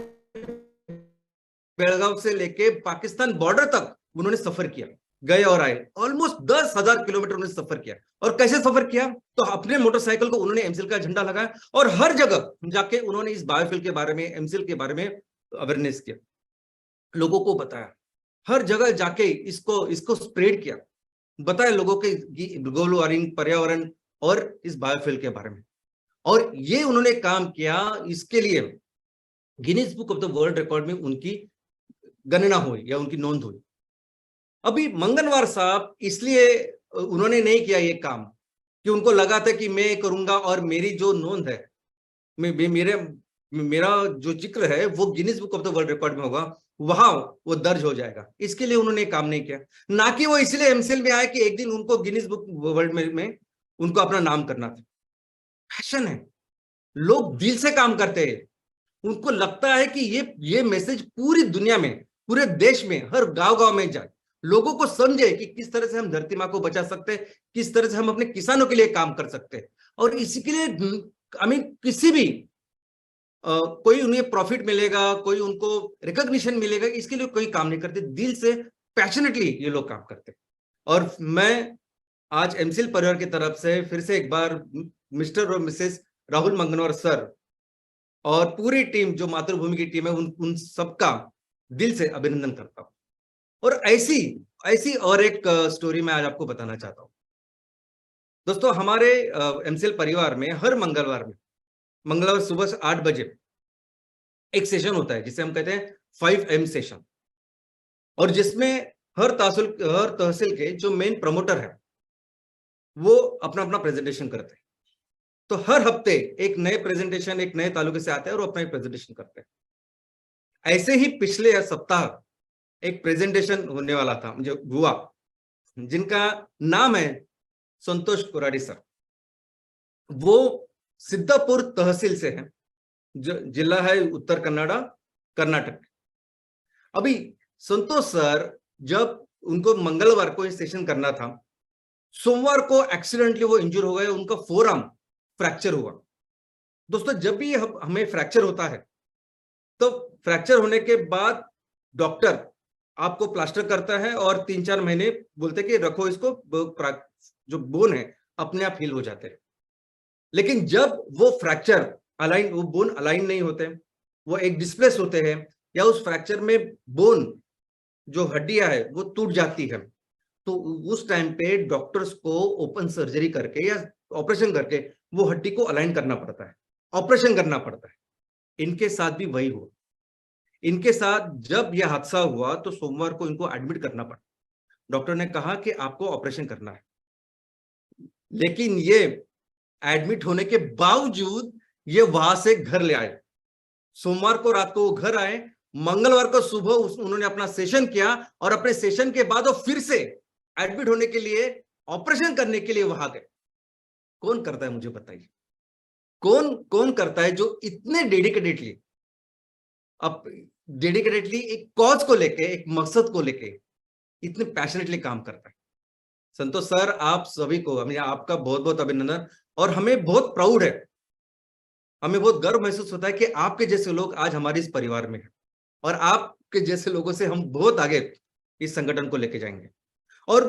बेलगांव से लेके पाकिस्तान बॉर्डर तक उन्होंने सफर किया, गए और आए। ऑलमोस्ट 10,000 किलोमीटर उन्होंने सफर किया। और कैसे सफर किया? तो अपने मोटरसाइकिल को उन्होंने एमसीएल का झंडा लगाया और हर जगह जाके उन्होंने इस बायोफ्यूल के बारे में, एमसीएल के बारे में अवेयरनेस किया, लोगों को बताया। हर जगह जाके इसको स्प्रेड किया, बताया लोगों के ग्लोबल वार्मिंग, पर्यावरण और इस बायोफ्यूल के बारे में। और ये उन्होंने काम किया, इसके लिए Guinness book of the world record में उनकी गणना हुई या उनकी नोंद हुई। अभी मंगनवार साहब इसलिए उन्होंने नहीं किया ये काम कि उनको लगा था कि मैं करूंगा और मेरी जो नोंद है, मेरा जो जिक्र है वो Guinness book of the world record में होगा, वहां वो दर्ज हो जाएगा। इसके लिए उन्होंने काम नहीं किया। ना कि वो इसलिए एमसीएल में आए कि एक दिन उनको गिनीज बुक वर्ल्ड में उनको अपना नाम करना था। पैशन है, लोग दिल से काम करते हैं। उनको लगता है कि ये मैसेज पूरी दुनिया में, पूरे देश में, हर गांव में जाए, लोगों को समझे कि किस तरह से हम धरती माँ को बचा सकते हैं, किस तरह से हम अपने किसानों के लिए काम कर सकते हैं। और इसके लिए किसी भी कोई उन्हें प्रॉफिट मिलेगा, कोई उनको रिकॉग्निशन मिलेगा, इसके लिए कोई काम नहीं करते। दिल से पैशनेटली ये लोग काम करते हैं। और मैं आज एमसीएल परिवार की तरफ से फिर से एक बार मिस्टर और मिसेस राहुल मंगनवार सर और पूरी टीम, जो मातृभूमि की टीम है, उन सबका दिल से अभिनंदन करता हूं। और ऐसी और एक स्टोरी मैं आज आपको बताना चाहता हूं। दोस्तों, हमारे एमसीएल परिवार में हर मंगलवार सुबह 8 बजे एक सेशन होता है जिसे हम कहते हैं 5M सेशन, और जिसमें हर तहसील के जो मेन प्रमोटर है वो अपना अपना प्रेजेंटेशन करते हैं। तो हर हफ्ते एक नए प्रेजेंटेशन एक नए तालुके से आते हैं और अपना एक प्रेजेंटेशन करते हैं। ऐसे ही पिछले सप्ताह एक प्रेजेंटेशन होने वाला था, मुझे हुआ, जिनका नाम है संतोष कुराडी सर। वो सिद्धापुर तहसील से है, जो जिला है उत्तर कन्नड़ा, कर्नाटक। अभी संतोष सर, जब उनको मंगलवार को सेशन करना था, सोमवार को एक्सीडेंटली वो इंजर हो गए, उनका फोरआर्म फ्रैक्चर हुआ। दोस्तों, जब भी हमें फ्रैक्चर होता है तो फ्रैक्चर होने के बाद डॉक्टर आपको प्लास्टर करता है और 3-4 महीने बोलते कि रखो इसको, जो बोन है अपने आप हील हो जाते हैं। लेकिन जब वो फ्रैक्चर वो बोन अलाइन नहीं होते, वो एक डिस्प्लेस होते हैं, या उस फ्रैक्चर में बोन जो हड्डियां है वो टूट जाती है, तो उस टाइम पे डॉक्टर्स को ओपन सर्जरी करके या ऑपरेशन करके वो हड्डी को अलाइन करना पड़ता है, ऑपरेशन करना पड़ता है। इनके साथ भी वही हुआ। इनके साथ जब यह हादसा हुआ तो सोमवार को इनको एडमिट करना पड़ा। डॉक्टर ने कहा कि आपको ऑपरेशन करना है। लेकिन ये एडमिट होने के बावजूद ये वहां से घर ले आए। सोमवार को रात को वो घर आए, मंगलवार को सुबह उन्होंने अपना सेशन किया और अपने सेशन के बाद वो फिर से एडमिट होने के लिए, ऑपरेशन करने के लिए वहां गए। कौन करता है मुझे बताइए, कौन कौन करता है जो इतने डेडिकेटेडली, अब डेडिकेटेडली एक कॉज को लेके, एक मकसद को लेके इतने पैशनेटली काम करता है। संतोष सर, आप सभी को आपका बहुत बहुत अभिनंदन, और हमें बहुत प्राउड है, हमें बहुत गर्व महसूस होता है कि आपके जैसे लोग आज हमारे इस परिवार में हैं, और आपके जैसे लोगों से हम बहुत आगे इस संगठन को लेके जाएंगे। और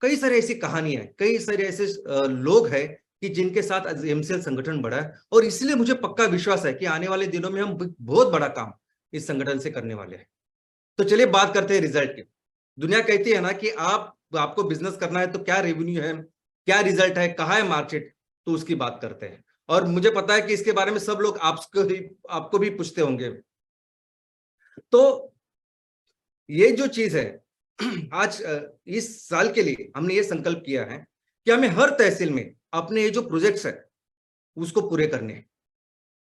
कई सारी ऐसी कहानियां हैं, कई सारे ऐसे लोग हैं कि जिनके साथ एमसीएल संगठन बढ़ा है, और इसलिए मुझे पक्का विश्वास है कि आने वाले दिनों में हम बहुत बड़ा काम इस संगठन से करने वाले हैं। तो चलिए बात करते हैं रिजल्ट की। दुनिया कहती है ना कि आपको बिजनेस करना है तो क्या रेवेन्यू है, क्या रिजल्ट है, कहाँ है मार्केट, तो उसकी बात करते हैं। और मुझे पता है कि इसके बारे में सब लोग आपको भी पूछते होंगे। तो ये जो चीज है, आज इस साल के लिए हमने ये संकल्प किया है कि हमें हर तहसील में अपने ये जो प्रोजेक्ट्स है उसको पूरे करने हैं।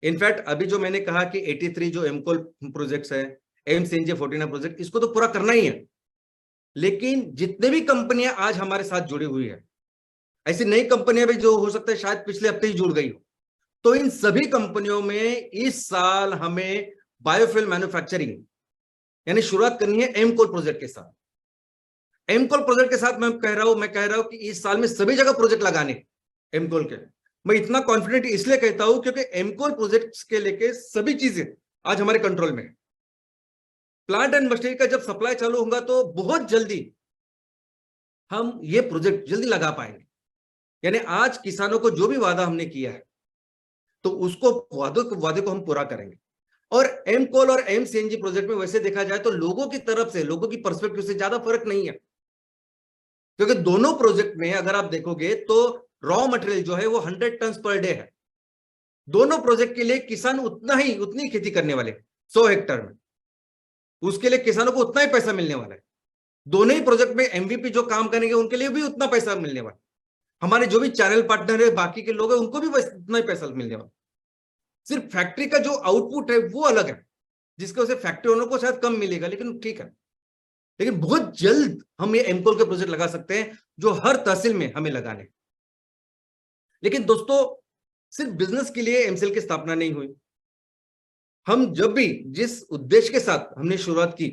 इनफैक्ट अभी जो मैंने कहा कि 83 जो एमकोल प्रोजेक्ट्स है, एमसीएनजे 49 प्रोजेक्ट, इसको तो पूरा करना ही है। लेकिन जितने भी कंपनियां आज हमारे साथ जुड़ी हुई है, ऐसी नई कंपनियां भी जो हो सकता है शायद पिछले हफ्ते ही जुड़ गई हो, तो इन सभी कंपनियों में इस साल हमें बायोफ्यूल मैन्युफैक्चरिंग यानी शुरुआत करनी है एमकोल प्रोजेक्ट के साथ। एमकोल प्रोजेक्ट के साथ मैं कह रहा हूं कि इस साल में सभी जगह प्रोजेक्ट लगाने एमकोल के। मैं इतना कॉन्फिडेंट इसलिए कहता हूं क्योंकि एमकोल प्रोजेक्ट्स के लेके सभी चीजें आज हमारे कंट्रोल में है। प्लांट एंड मशीनरी का जब सप्लाई चालू होगा तो बहुत जल्दी हम ये प्रोजेक्ट जल्दी लगा पाएंगे। यानी आज किसानों को जो भी वादा हमने किया है तो उसको वादे को हम पूरा करेंगे। और एमकोल और एमसीएनजी प्रोजेक्ट में वैसे देखा जाए तो लोगों की तरफ से, लोगों की पर्सपेक्टिव से ज्यादा फर्क नहीं है, क्योंकि दोनों प्रोजेक्ट में अगर आप देखोगे तो रॉ मटेरियल जो है वो 100 टन पर डे है। दोनों प्रोजेक्ट के लिए किसान उतनी खेती करने वाले 100 हेक्टेयर में, उसके लिए किसानों को उतना ही पैसा मिलने वाला है। दोनों ही प्रोजेक्ट में एमवीपी जो काम करेंगे उनके लिए भी उतना पैसा मिलने वाला है। हमारे जो भी चैनल पार्टनर है, बाकी के लोग हैं, उनको भी उतना ही पैसा मिलने वाला। सिर्फ फैक्ट्री का जो आउटपुट है वो अलग है, जिसकी वजह से फैक्ट्री ओनर को शायद कम मिलेगा, लेकिन ठीक है। लेकिन बहुत जल्द हम ये एमकोल के प्रोजेक्ट लगा सकते हैं जो हर तहसील में हमें लगाने। लेकिन दोस्तों, सिर्फ बिजनेस के लिए एमसीएल की स्थापना नहीं हुई। हम जब भी जिस उद्देश्य के साथ हमने शुरुआत की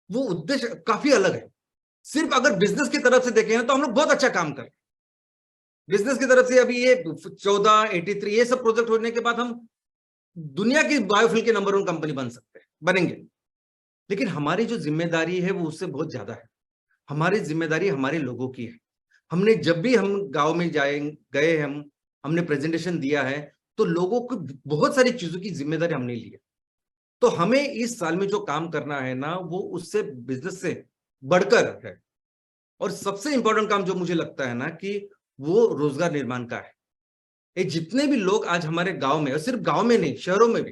वो उद्देश्य काफी अलग है। सिर्फ अगर बिजनेस की तरफ से देखें तो हम लोग बहुत अच्छा काम कर रहे हैं। बिजनेस की तरफ से अभी ये 14, 83 ये सब प्रोजेक्ट होने के बाद हम दुनिया की बायोफ्यूल के नंबर 1 कंपनी बनेंगे। लेकिन हमारी जो जिम्मेदारी है वो उससे बहुत ज्यादा है। हमारी जिम्मेदारी हमारे लोगों की है। हमने जब भी हम गांव में गए हमने प्रेजेंटेशन दिया है तो लोगों को बहुत सारी चीजों की जिम्मेदारी हमने ली है। तो हमें इस साल में जो काम करना है ना वो उससे बिजनेस से बढ़कर है। और सबसे इंपॉर्टेंट काम जो मुझे लगता है ना कि वो रोजगार निर्माण का है। ये जितने भी लोग आज हमारे गांव में, और सिर्फ गांव में नहीं, शहरों में भी,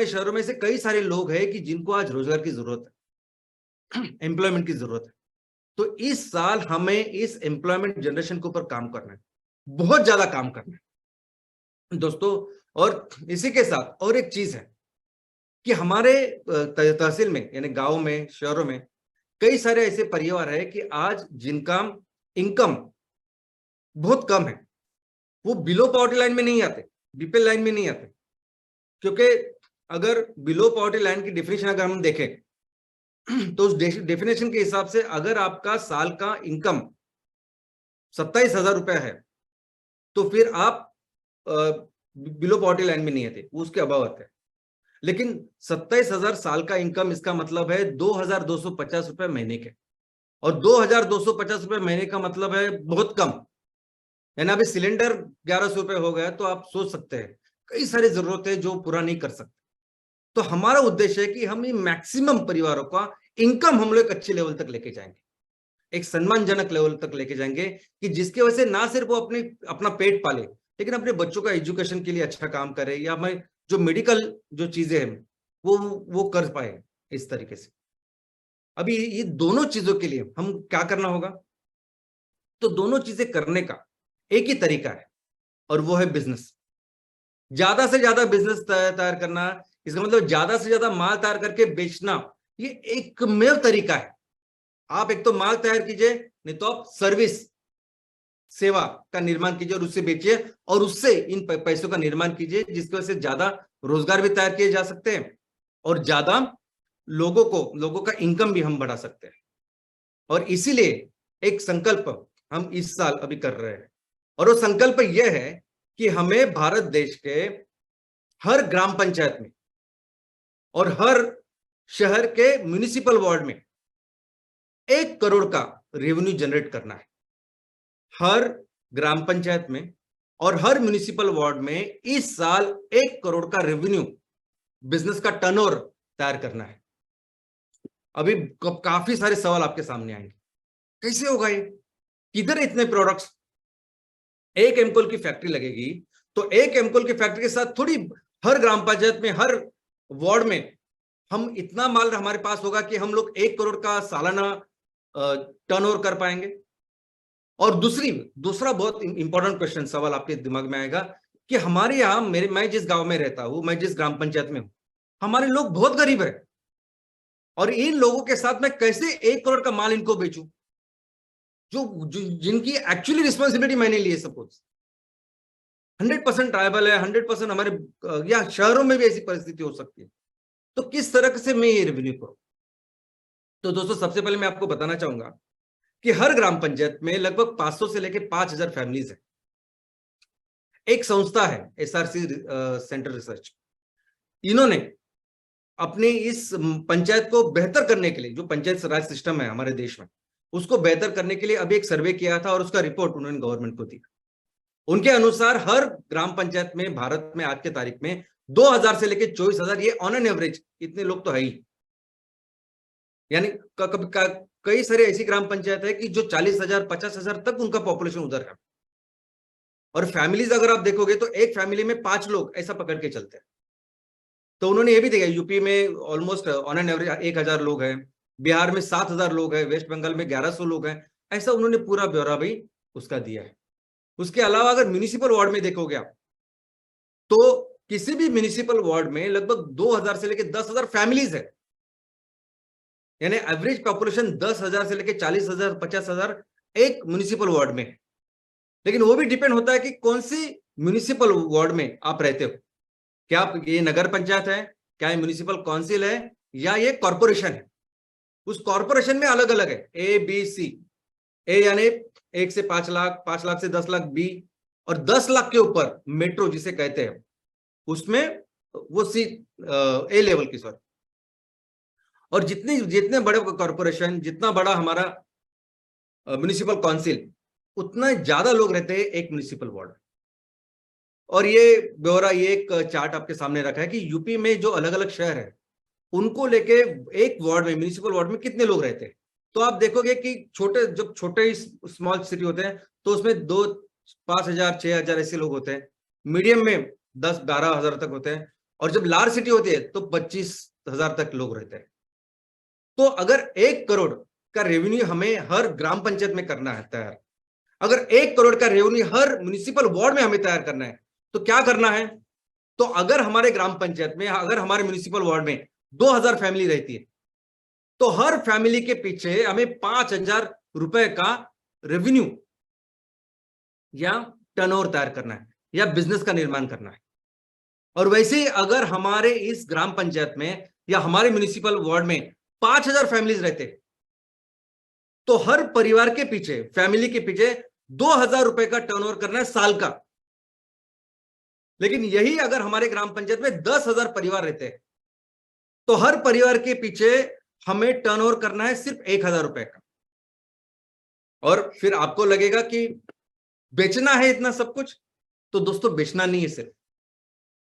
शहरों में से कई सारे लोग हैं कि जिनको आज रोजगार की जरूरत है, एम्प्लॉयमेंट की जरूरत है। तो इस साल हमें इस एम्प्लॉयमेंट जनरेशन के ऊपर काम करना है, बहुत ज्यादा काम करना है दोस्तों। और इसी के साथ और एक चीज है कि हमारे तहसील में यानी गांव में, शहरों में कई सारे ऐसे परिवार है कि आज जिनका इनकम बहुत कम है, वो बिलो पॉवर्टी लाइन में नहीं आते, बीपीएल लाइन में नहीं आते। क्योंकि अगर बिलो पॉवर्टी लाइन की डेफिनेशन अगर हम देखें तो उस डेफिनेशन के हिसाब से अगर आपका साल का इनकम 27,000 रुपया है तो फिर आप बिलो पॉवर्टी लाइन में नहीं आते, उसके अभाव आते हैं। लेकिन 27,000 साल का इनकम, इसका मतलब है 2,250 रुपए महीने के। और 2,250 रुपए महीने का मतलब है बहुत कम। यानी अभी सिलेंडर 1,100 रुपए हो गया तो आप सोच सकते हैं कई सारी जरूरतें जो पूरा नहीं कर सकते। तो हमारा उद्देश्य है कि हम ये मैक्सिमम परिवारों का इनकम हम लोग एक अच्छे लेवल तक लेके जाएंगे, एक सम्मानजनक लेवल तक लेके जाएंगे कि जिसकी वजह से ना सिर्फ वो अपना पेट पाले, लेकिन अपने बच्चों का एजुकेशन के लिए अच्छा काम करे, या हमें जो मेडिकल जो चीजें हैं वो कर पाए इस तरीके से। अभी ये दोनों चीजों के लिए हम क्या करना होगा? तो दोनों चीजें करने का एक ही तरीका है, और वो है बिजनेस। ज्यादा से ज्यादा बिजनेस तैयार करना, इसका मतलब ज्यादा से ज्यादा माल तैयार करके बेचना, ये एकमेव तरीका है। आप एक तो माल तैयार कीजिए, नहीं तो आप सर्विस सेवा का निर्माण कीजिए और उससे बेचिए, और उससे इन पैसों का निर्माण कीजिए, जिसकी वजह से ज्यादा रोजगार भी तैयार किए जा सकते हैं और ज्यादा लोगों का इनकम भी हम बढ़ा सकते हैं। और इसीलिए एक संकल्प हम इस साल अभी कर रहे हैं, और वो संकल्प यह है कि हमें भारत देश के हर ग्राम पंचायत में और हर शहर के म्युनिसिपल वार्ड में 1 करोड़ का रेवेन्यू जनरेट करना है। हर ग्राम पंचायत में और हर म्युनिसिपल वार्ड में इस साल 1 करोड़ का रेवेन्यू, बिजनेस का टर्नओवर तैयार करना है। अभी काफी सारे सवाल आपके सामने आएंगे, कैसे होगा ये, किधर इतने प्रोडक्ट्स। एक एमकोल की फैक्ट्री लगेगी तो एक एमकोल की फैक्ट्री के साथ थोड़ी हर ग्राम पंचायत में, हर वार्ड में हम इतना माल हमारे पास होगा कि हम लोग 1 करोड़ का सालाना टर्नओवर कर पाएंगे। और दूसरा बहुत इंपॉर्टेंट क्वेश्चन, सवाल आपके दिमाग में आएगा कि हमारे यहाँ, मैं जिस गांव में रहता हूं, मैं जिस ग्राम पंचायत में हूं, हमारे लोग बहुत गरीब है, और इन लोगों के साथ मैं कैसे 1 करोड़ का माल इनको बेचूं, जिनकी एक्चुअली रिस्पॉन्सिबिलिटी मैंने ली है। सपोज 100% ट्राइबल है, 100% हमारे या शहरों में भी ऐसी परिस्थिति हो सकती है, तो किस तरह से मैं ये रेवेन्यू करूं। तो दोस्तों, सबसे पहले मैं आपको बताना चाहूंगा कि हर ग्राम पंचायत में लगभग 500 से लेकर 5000 फैमिलीज है। एक संस्था है एसआरसी सेंटर रिसर्च, इन्होंने अपनी इस पंचायत को बेहतर करने के लिए, जो पंचायत राज सिस्टम है हमारे देश में, उसको बेहतर करने के लिए अभी एक सर्वे किया था और उसका रिपोर्ट उन्होंने गवर्नमेंट को दी। उनके अनुसार हर ग्राम पंचायत में भारत में आज के तारीख में 2000 से लेकर 24,000, ये ऑन एन एवरेज इतने लोग तो है ही। यानी कई सारे ऐसी ग्राम पंचायत है कि जो 40,000 50,000 तक उनका पॉपुलेशन उधर है। और फैमिलीज अगर आप देखोगे तो एक फैमिली में 5 लोग ऐसा पकड़ के चलते हैं। तो उन्होंने ये भी देखा, यूपी में ऑलमोस्ट ऑन एन एवरेज 1,000 लोग हैं, बिहार में 7,000 लोग हैं, वेस्ट बंगाल में 1100 लोग हैं। ऐसा उन्होंने पूरा ब्यौरा भी उसका दिया है। उसके अलावा अगर म्युनिसिपल वार्ड में देखोगे आप, तो किसी भी म्युनिसिपल वार्ड में लगभग 2,000 से लेकर 10,000 फैमिलीज है। यानी एवरेज पॉपुलेशन 10,000 से लेकर 40,000 50,000 एक म्युनिसिपल वार्ड में। लेकिन वो भी डिपेंड होता है कि कौन सी म्युनिसिपल वार्ड में आप रहते हो। क्या आप ये नगर पंचायत है, क्या ये म्युनिसिपल काउंसिल है, या ये कॉर्पोरेशन है। उस कॉर्पोरेशन में अलग अलग है, ए बी सी। ए यानी 1 से 5 लाख, 5 लाख से 10 लाख बी, और 10 लाख के ऊपर मेट्रो जिसे कहते हैं, उसमें वो सी ए लेवल की, सॉरी। और जितने बड़े कॉर्पोरेशन, जितना बड़ा हमारा म्युनिसिपल काउंसिल, उतना ज्यादा लोग रहते हैं एक म्युनिसिपल वार्ड। और ये ब्यौरा, ये एक चार्ट आपके सामने रखा है कि यूपी में जो अलग अलग शहर है, उनको लेके एक वार्ड में, म्युनिसिपल वार्ड में कितने लोग रहते हैं। तो आप देखोगे कि जब छोटे स्मॉल सिटी होते हैं तो उसमें 2 5,000 6,000 ऐसे लोग होते हैं, मीडियम में 10-12,000 तक होते हैं, और जब लार्ज सिटी होती है तो 25,000 तक लोग रहते हैं। तो अगर 1 करोड़ का रेवेन्यू हमें हर ग्राम पंचायत में करना है तैयार, अगर 1 करोड़ का रेवेन्यू हर म्युनिसिपल वार्ड में हमें तैयार करना है, तो क्या करना है। तो अगर हमारे ग्राम पंचायत में, अगर हमारे म्युनिसिपल वार्ड में 2,000 फैमिली रहती है, तो हर फैमिली के पीछे हमें 5,000 रुपए का रेवेन्यू या टर्नओवर तैयार करना है, या बिजनेस का निर्माण करना है। और वैसे ही अगर हमारे इस ग्राम पंचायत में या हमारे म्युनिसिपल वार्ड में 5,000 फैमिलीज रहते, तो हर परिवार के पीछे, फैमिली के पीछे 2,000 रुपए का टर्नओवर करना है साल का। लेकिन यही अगर हमारे ग्राम पंचायत में 10,000 परिवार रहते हैं, तो हर परिवार के पीछे हमें टर्नओवर करना है सिर्फ 1,000 रुपए का। और फिर आपको लगेगा कि बेचना है इतना सब कुछ, तो दोस्तों बेचना नहीं है सिर्फ।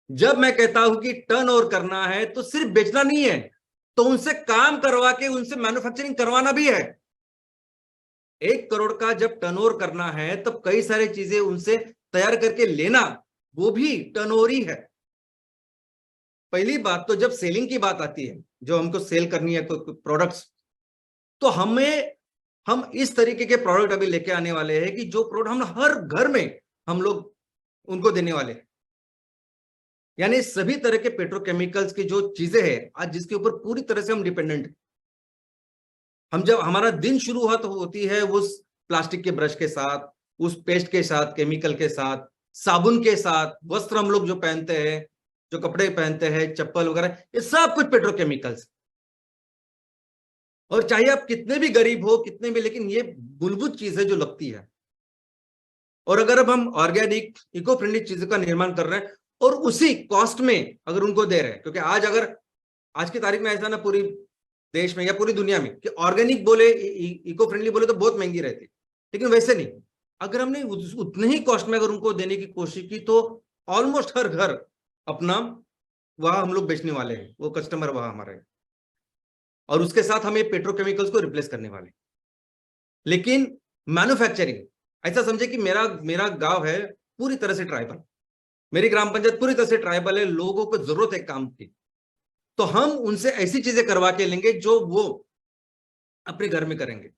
जब मैं कहता हूं कि टर्नओवर करना है, तो सिर्फ बेचना नहीं है, तो उनसे काम करवा के उनसे मैन्युफैक्चरिंग करवाना भी है। 1 करोड़ का जब टर्नओवर करना है, तब कई सारी चीजें उनसे तैयार करके लेना, वो भी टर्नओवर ही है। पहली बात तो जब सेलिंग की बात आती है, जो हमको सेल करनी है कोई प्रोडक्ट्स, तो हम इस तरीके के प्रोडक्ट अभी लेके आने वाले हैं कि जो प्रोडक्ट हम हर घर में हम लोग उनको देने वाले हैं। यानी सभी तरह के पेट्रोकेमिकल्स की जो चीजें हैं आज जिसके ऊपर पूरी तरह से हम डिपेंडेंट हैं। हम जब हमारा दिन शुरुआत होती है उस प्लास्टिक के ब्रश के साथ, उस पेस्ट के साथ, केमिकल के साथ, साबुन के साथ, वस्त्र हम लोग जो पहनते हैं, जो कपड़े पहनते हैं, चप्पल वगैरह, ये सब कुछ पेट्रोकेमिकल्स। और चाहे आप कितने भी गरीब हो, कितने भी, लेकिन ये मूलभूत चीज है जो लगती है। और अगर अब हम ऑर्गेनिक इको फ्रेंडली चीजों का निर्माण कर रहे हैं और उसी कॉस्ट में अगर उनको दे रहे हैं, क्योंकि आज की तारीख में ऐसा ना पूरी देश में या पूरी दुनिया में कि ऑर्गेनिक बोले, इको फ्रेंडली बोले तो बहुत महंगी रहती, लेकिन वैसे नहीं। अगर हमने उतने ही कॉस्ट में अगर उनको देने की कोशिश की तो ऑलमोस्ट हर घर अपना वहां हम लोग बेचने वाले हैं, वो कस्टमर वहां हमारे, और उसके साथ हम ये पेट्रोकेमिकल्स को रिप्लेस करने वाले। लेकिन मैन्युफैक्चरिंग, ऐसा समझे कि मेरा गांव है पूरी तरह से ट्राइबल, मेरी ग्राम पंचायत पूरी तरह से ट्राइबल है, लोगों को जरूरत है काम की, तो हम उनसे ऐसी चीजें करवा के लेंगे जो वो अपने घर में करेंगे।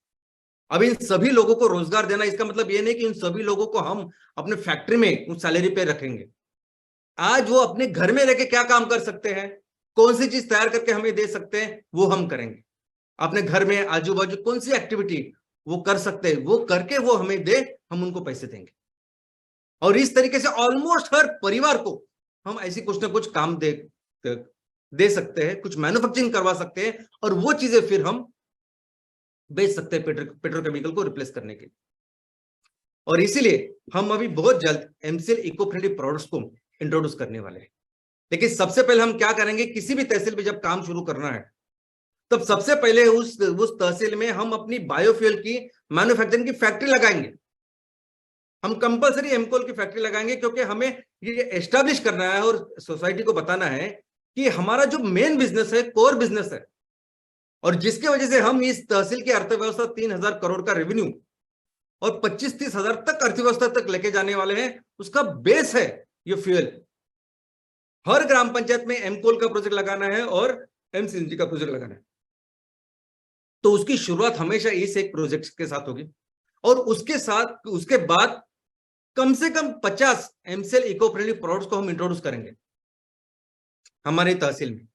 अब इन सभी लोगों को रोजगार देना, इसका मतलब ये नहीं कि इन सभी लोगों को हम अपने फैक्ट्री में उस सैलरी पे रखेंगे। आज वो अपने घर में रहकर क्या काम कर सकते हैं, कौन सी चीज तैयार करके हमें दे सकते हैं, वो हम करेंगे। अपने घर में आजू बाजू कौन सी एक्टिविटी वो कर सकते हैं, वो करके वो हमें दे, हम उनको पैसे देंगे। और इस तरीके से ऑलमोस्ट हर परिवार को हम ऐसी कुछ ना कुछ काम दे सकते हैं, कुछ मैन्युफैक्चरिंग करवा सकते हैं, और वो चीजें फिर हम बेच सकते हैं पेट्रोकेमिकल को रिप्लेस करने के लिए। और इसीलिए हम अभी बहुत जल्द एमसीएल इको फ्रेंडली प्रोडक्ट्स को इंट्रोड्यूस करने वाले हैं। लेकिन सबसे पहले हम क्या करेंगे, किसी भी तहसील में जब काम शुरू करना है तब सबसे पहले उस तहसील में हम अपनी बायोफ्यूल की मैन्युफैक्चरिंग की फैक्ट्री लगाएंगे। हम कंपलसरी एमकोल की फैक्ट्री लगाएंगे, क्योंकि हमें ये एस्टैब्लिश करना है और सोसाइटी को बताना है कि हमारा जो मेन बिजनेस है, कोर बिजनेस है, और जिसकी वजह से हम इस तहसील की अर्थव्यवस्था 3,000 करोड़ का रेवेन्यू और 25-30 हजार तक अर्थव्यवस्था तक लेके जाने वाले हैं, उसका बेस है ये फ्यूल। हर ग्राम पंचायत में एमकोल का प्रोजेक्ट लगाना है और एमसीएनजी का प्रोजेक्ट लगाना है, तो उसकी शुरुआत हमेशा इस एक प्रोजेक्ट के साथ होगी। और उसके बाद कम से कम 50 एमसीएल इको फ्रेंडली प्रोडक्ट्स को हम इंट्रोड्यूस करेंगे हमारी तहसील में।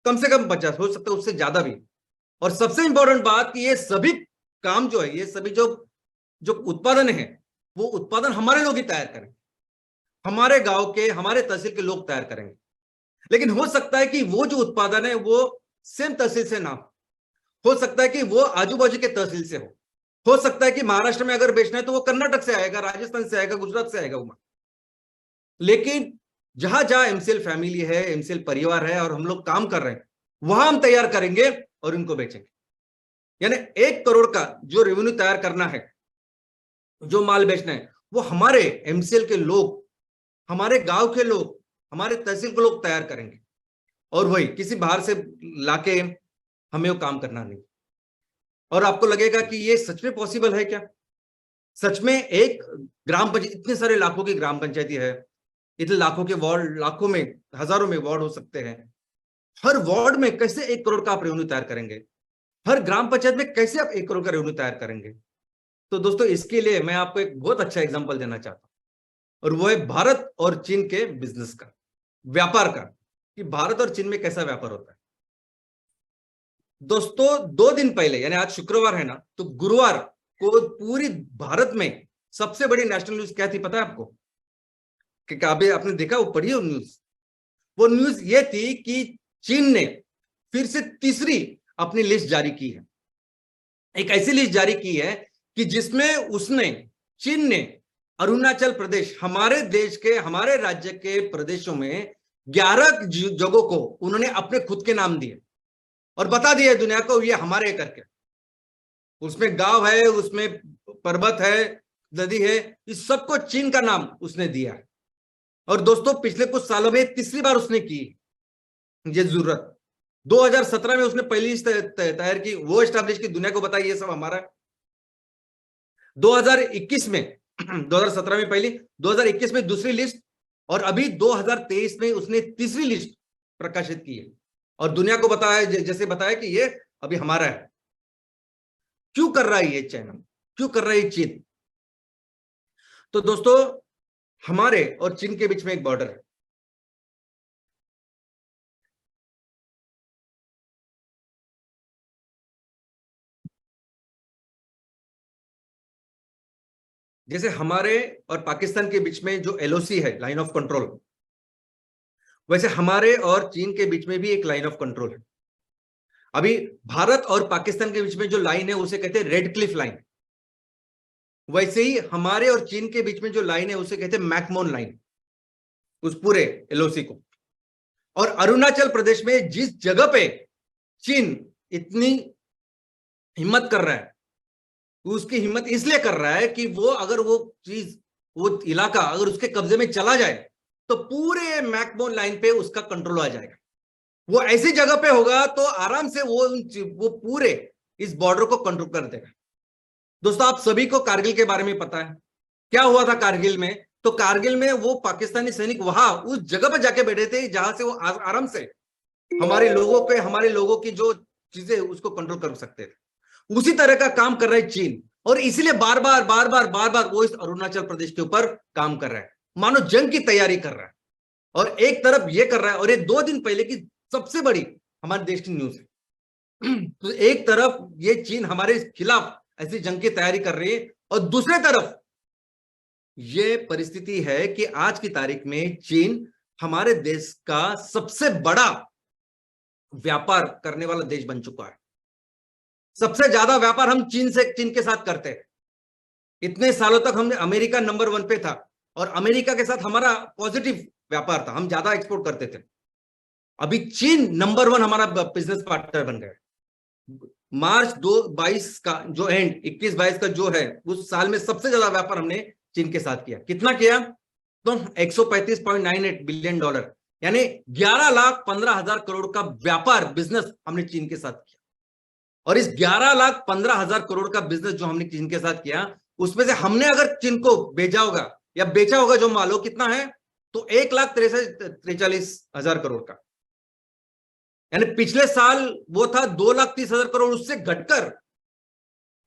कम से कम 50, हो सकता है उससे ज्यादा भी। और सबसे इंपॉर्टेंट बात कि ये सभी काम जो है, ये सभी जो उत्पादन है, वो उत्पादन हमारे लोग ही तैयार करेंगे, हमारे गांव के, हमारे तहसील के लोग तैयार करेंगे। लेकिन हो सकता है कि वो जो उत्पादन है वो सेम तहसील से ना हो सकता है कि वो आजू बाजू के तहसील से हो सकता है कि महाराष्ट्र में अगर बेचना है तो वो कर्नाटक से आएगा, राजस्थान से आएगा, गुजरात से आएगा वो। लेकिन जहां जहां एमसीएल फैमिली है, एमसीएल परिवार है और हम लोग काम कर रहे हैं, वहां हम तैयार करेंगे और इनको बेचेंगे। यानी 1 करोड़ का जो रेवेन्यू तैयार करना है, जो माल बेचना है, वो हमारे एमसीएल के लोग, हमारे गांव के लोग, हमारे तहसील के लोग तैयार करेंगे। और वही किसी बाहर से लाके हमें वो काम करना नहीं। और आपको लगेगा कि ये सच में पॉसिबल है क्या? सच में एक ग्राम पंचायत, इतने सारे लाखों की ग्राम पंचायती है, इतने लाखों के वार्ड, लाखों में, हजारों में वार्ड हो सकते हैं, हर वार्ड में कैसे 1 करोड़ का आप रेवेन्यू तैयार करेंगे? हर ग्राम पंचायत में कैसे आप 1 करोड़ का रेवेन्यू तैयार करेंगे? तो दोस्तों, इसके लिए मैं आपको एक बहुत अच्छा एग्जांपल देना चाहता हूं, और वो है भारत और चीन के बिजनेस का, व्यापार का, कि भारत और चीन में कैसा व्यापार होता है। दोस्तों, 2 दिन पहले, यानी आज शुक्रवार है ना, तो गुरुवार को पूरी भारत में सबसे बड़ी नेशनल न्यूज क्या थी पता है आपको? कि अभी आपने देखा, वो पढ़ी हो न्यूज? वो न्यूज ये थी कि चीन ने फिर से तीसरी अपनी लिस्ट जारी की है। एक ऐसी लिस्ट जारी की है कि जिसमें चीन ने अरुणाचल प्रदेश, हमारे देश के, हमारे राज्य के प्रदेशों में 11 जगहों को उन्होंने अपने खुद के नाम दिए और बता दिया दुनिया को ये हमारे करके। उसमें गांव है, उसमें पर्वत है, नदी है, इस सबको चीन का नाम उसने दिया है। और दोस्तों, पिछले कुछ सालों में तीसरी बार उसने की ये जरूरत। 2017 में उसने पहली लिस्ट तैयार की, वो एस्टैब्लिश की, दुनिया को बताई ये सब हमारा। 2021 में 2017 में पहली, 2021 में दूसरी लिस्ट, और अभी 2023 में उसने तीसरी लिस्ट प्रकाशित की है और दुनिया को बताया, जैसे बताया कि ये अभी हमारा है। क्यों कर रहा है ये चाइना, क्यों कर रहा है ये चीन? तो दोस्तों, हमारे और चीन के बीच में एक बॉर्डर है। जैसे हमारे और पाकिस्तान के बीच में जो एलओसी है, लाइन ऑफ कंट्रोल, वैसे हमारे और चीन के बीच में भी एक लाइन ऑफ कंट्रोल है। अभी भारत और पाकिस्तान के बीच में जो लाइन है उसे कहते हैं रेड क्लिफ लाइन। वैसे ही हमारे और चीन के बीच में जो लाइन है उसे कहते हैं मैकमोन लाइन, उस पूरे एलओसी को। और अरुणाचल प्रदेश में जिस जगह पे चीन इतनी हिम्मत कर रहा है, उसकी हिम्मत इसलिए कर रहा है कि वो अगर वो चीज, वो इलाका अगर उसके कब्जे में चला जाए तो पूरे मैकमोन लाइन पे उसका कंट्रोल आ जाएगा। वो ऐसी जगह पे होगा तो आराम से वो पूरे इस बॉर्डर को कंट्रोल कर देगा। दोस्तों, आप सभी को कारगिल के बारे में पता है, क्या हुआ था कारगिल में? तो कारगिल में वो पाकिस्तानी सैनिक वहां उस जगह पर जाके बैठे थे जहां से वो आराम से हमारे लोगों की जो चीजें उसको कंट्रोल कर सकते थे। उसी तरह का काम कर रहा है चीन, और इसीलिए बार बार वो इस अरुणाचल प्रदेश के ऊपर काम कर रहा है, मानो जंग की तैयारी कर रहा है। और एक तरफ ये कर रहा है, और ये 2 दिन पहले की सबसे बड़ी हमारे देश की न्यूज है। तो एक तरफ ये चीन हमारे खिलाफ ऐसी जंग की तैयारी कर रही है, और दूसरे तरफ ये परिस्थिति है कि आज की तारीख में चीन हमारे देश का सबसे बड़ा व्यापार करने वाला देश बन चुका है। सबसे ज्यादा व्यापार हम चीन के साथ करते हैं। इतने सालों तक हमने अमेरिका नंबर 1 पे था, और अमेरिका के साथ हमारा पॉजिटिव व्यापार था, हम ज्यादा एक्सपोर्ट करते थे। अभी चीन नंबर 1 हमारा बिजनेस पार्टनर बन गया। मार्च 22 का जो एंड 21-22 का जो है, उस साल में सबसे ज्यादा व्यापार हमने चीन के साथ किया। कितना किया? तो $135.98 बिलियन, यानी 11,15,000 करोड़ का व्यापार बिजनेस हमने चीन के साथ किया। और इस 11,15,000 करोड़ का बिजनेस जो हमने चीन के साथ किया, उसमें से हमने अगर चीन को भेजा होगा या बेचा होगा जो माल, कितना है? तो 1,43,000 करोड़ का। यानी पिछले साल वो था 2,30,000 करोड़, उससे घटकर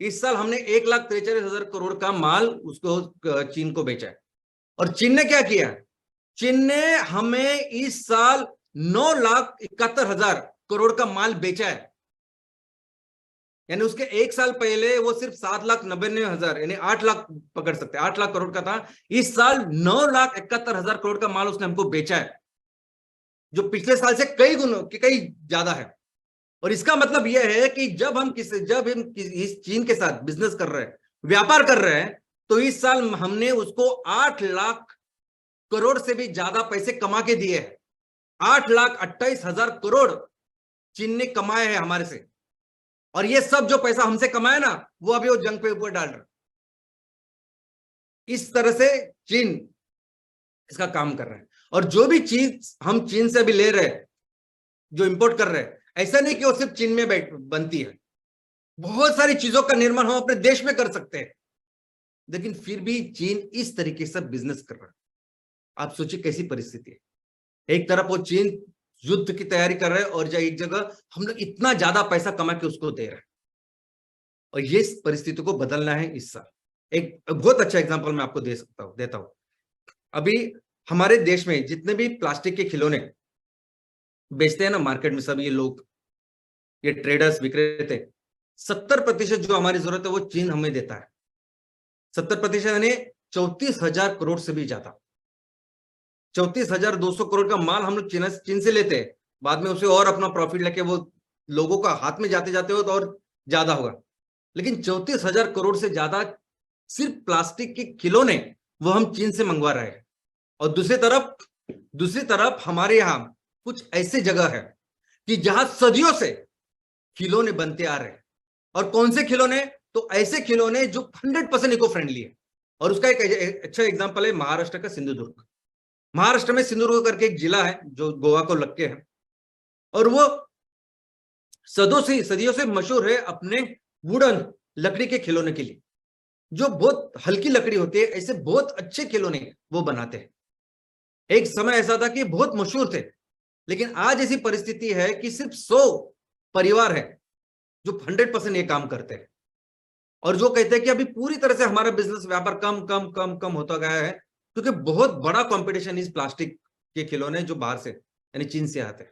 इस साल हमने 1,43,000 करोड़ का माल उसको चीन को बेचा है। और चीन ने क्या किया? चीन ने हमें इस साल 9,71,000 करोड़ का माल बेचा है। यानी उसके एक साल पहले वो सिर्फ 7,99,000 यानी 8 लाख पकड़ सकते हैं, 8 लाख करोड़ का था। इस साल 9,71,000 करोड़ का माल उसने हमको बेचा है, जो पिछले साल से कई ज्यादा है। और इसका मतलब यह है कि जब हम इस चीन के साथ बिजनेस कर रहे हैं, व्यापार कर रहे हैं, तो इस साल हमने उसको 8 लाख करोड़ से भी ज्यादा पैसे कमा के दिए हैं। 8,28,000 करोड़ चीन ने कमाए हैं हमारे से। और ये सब जो पैसा हमसे कमाया ना, वो अभी वो जंग पे ऊपर डाल रहा। इस तरह से चीन इसका काम कर रहा है। और जो भी चीज हम चीन से अभी ले रहे हैं, जो इंपोर्ट कर रहे हैं, ऐसा नहीं कि वो सिर्फ चीन में बनती है। बहुत सारी चीजों का निर्माण हम अपने देश में कर सकते हैं, लेकिन फिर भी चीन इस तरीके से बिजनेस कर रहा है। आप सोचिए कैसी परिस्थिति है। एक तरफ वो चीन युद्ध की तैयारी कर रहे हैं, और एक जगह हम लोग इतना ज्यादा पैसा कमा के उसको दे रहे हैं। और ये परिस्थिति को बदलना है इस साल। एक बहुत अच्छा एग्जांपल मैं आपको देता हूं। अभी हमारे देश में जितने भी प्लास्टिक के खिलौने बेचते हैं ना मार्केट में, सब ये लोग, ये ट्रेडर्स, विक्रेता, 70% जो हमारी जरूरत है वो चीन हमें देता है। 70% यानी 34,000 करोड़ से भी ज्यादा। 34,200 करोड़ का माल हम लोग चीन से लेते हैं। बाद में उसे और अपना प्रॉफिट लेके वो लोगों का हाथ में जाते जाते हो तो और ज्यादा होगा। लेकिन 34,000 करोड़ से ज्यादा सिर्फ प्लास्टिक के खिलौने वो हम चीन से मंगवा रहे हैं। और दूसरी तरफ हमारे यहाँ कुछ ऐसे जगह है कि जहां सदियों से खिलौने बनते आ रहे हैं। और कौन से खिलौने? तो ऐसे खिलौने जो 100% इको फ्रेंडली है। और उसका एक अच्छा एग्जांपल है महाराष्ट्र का सिंधुदुर्ग। महाराष्ट्र में सिंधुदुर्ग करके एक जिला है जो गोवा को लग के है, और वो सदियों से मशहूर है अपने वुडन लकड़ी के खिलौने के लिए, जो बहुत हल्की लकड़ी होती है। ऐसे बहुत अच्छे खिलौने वो बनाते हैं। एक समय ऐसा था कि बहुत मशहूर थे, लेकिन आज ऐसी परिस्थिति है कि सिर्फ 100 परिवार है जो 100% ये काम करते हैं। और जो कहते हैं कि अभी पूरी तरह से हमारा बिजनेस व्यापार कम कम कम कम होता गया है, क्योंकि बहुत बड़ा कंपटीशन इस प्लास्टिक के खिलौने जो बाहर से यानी चीन से आते हैं।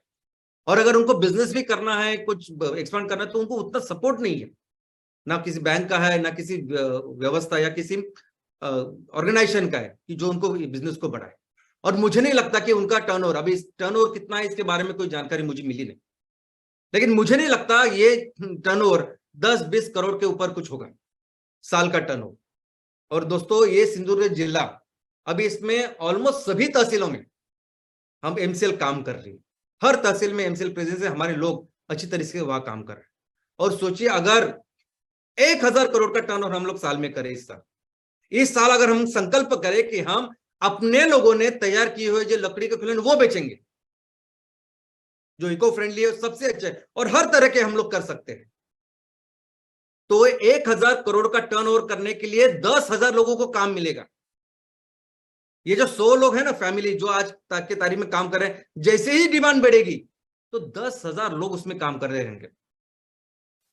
और अगर उनको बिजनेस भी करना है, कुछ एक्सपांड करना है, तो उनको उतना सपोर्ट नहीं है, ना किसी बैंक का है, ना किसी व्यवस्था या किसी ऑर्गेनाइजेशन का है कि जो उनको बिजनेस को बढ़ाए। और मुझे नहीं लगता कि उनका टर्नओवर, अभी टर्नओवर कितना है इसके बारे में कोई जानकारी मुझे मिली नहीं, लेकिन मुझे नहीं लगता ये टर्नओवर 10-20 करोड़ के ऊपर कुछ होगा साल का टर्नओवर। और दोस्तों, ये सिंधुदुर्ग जिला अभी इसमें ऑलमोस्ट सभी तहसीलों में हम एमसीएल काम कर रही है। हर तहसील में एमसीएल प्रेजेंस है, हमारे लोग अच्छी तरीके से वहां काम कर रहे हैं। और सोचिए, अगर 1000 करोड़ का टर्नओवर हम लोग साल में करें, इस साल अगर हम संकल्प करें कि हम अपने लोगों ने तैयार किए हुए जो लकड़ी के खिलौने वो बेचेंगे, जो इको फ्रेंडली है, सबसे अच्छा है, और हर तरह के हम लोग कर सकते हैं, तो 1000 करोड़ का टर्नओवर करने के लिए 10,000 लोगों को काम मिलेगा। ये जो 100 लोग हैं ना फैमिली, जो आज तक की तारीख में काम कर रहे हैं, जैसे ही डिमांड बढ़ेगी तो 10,000 लोग उसमें काम कर रहे रहेंगे।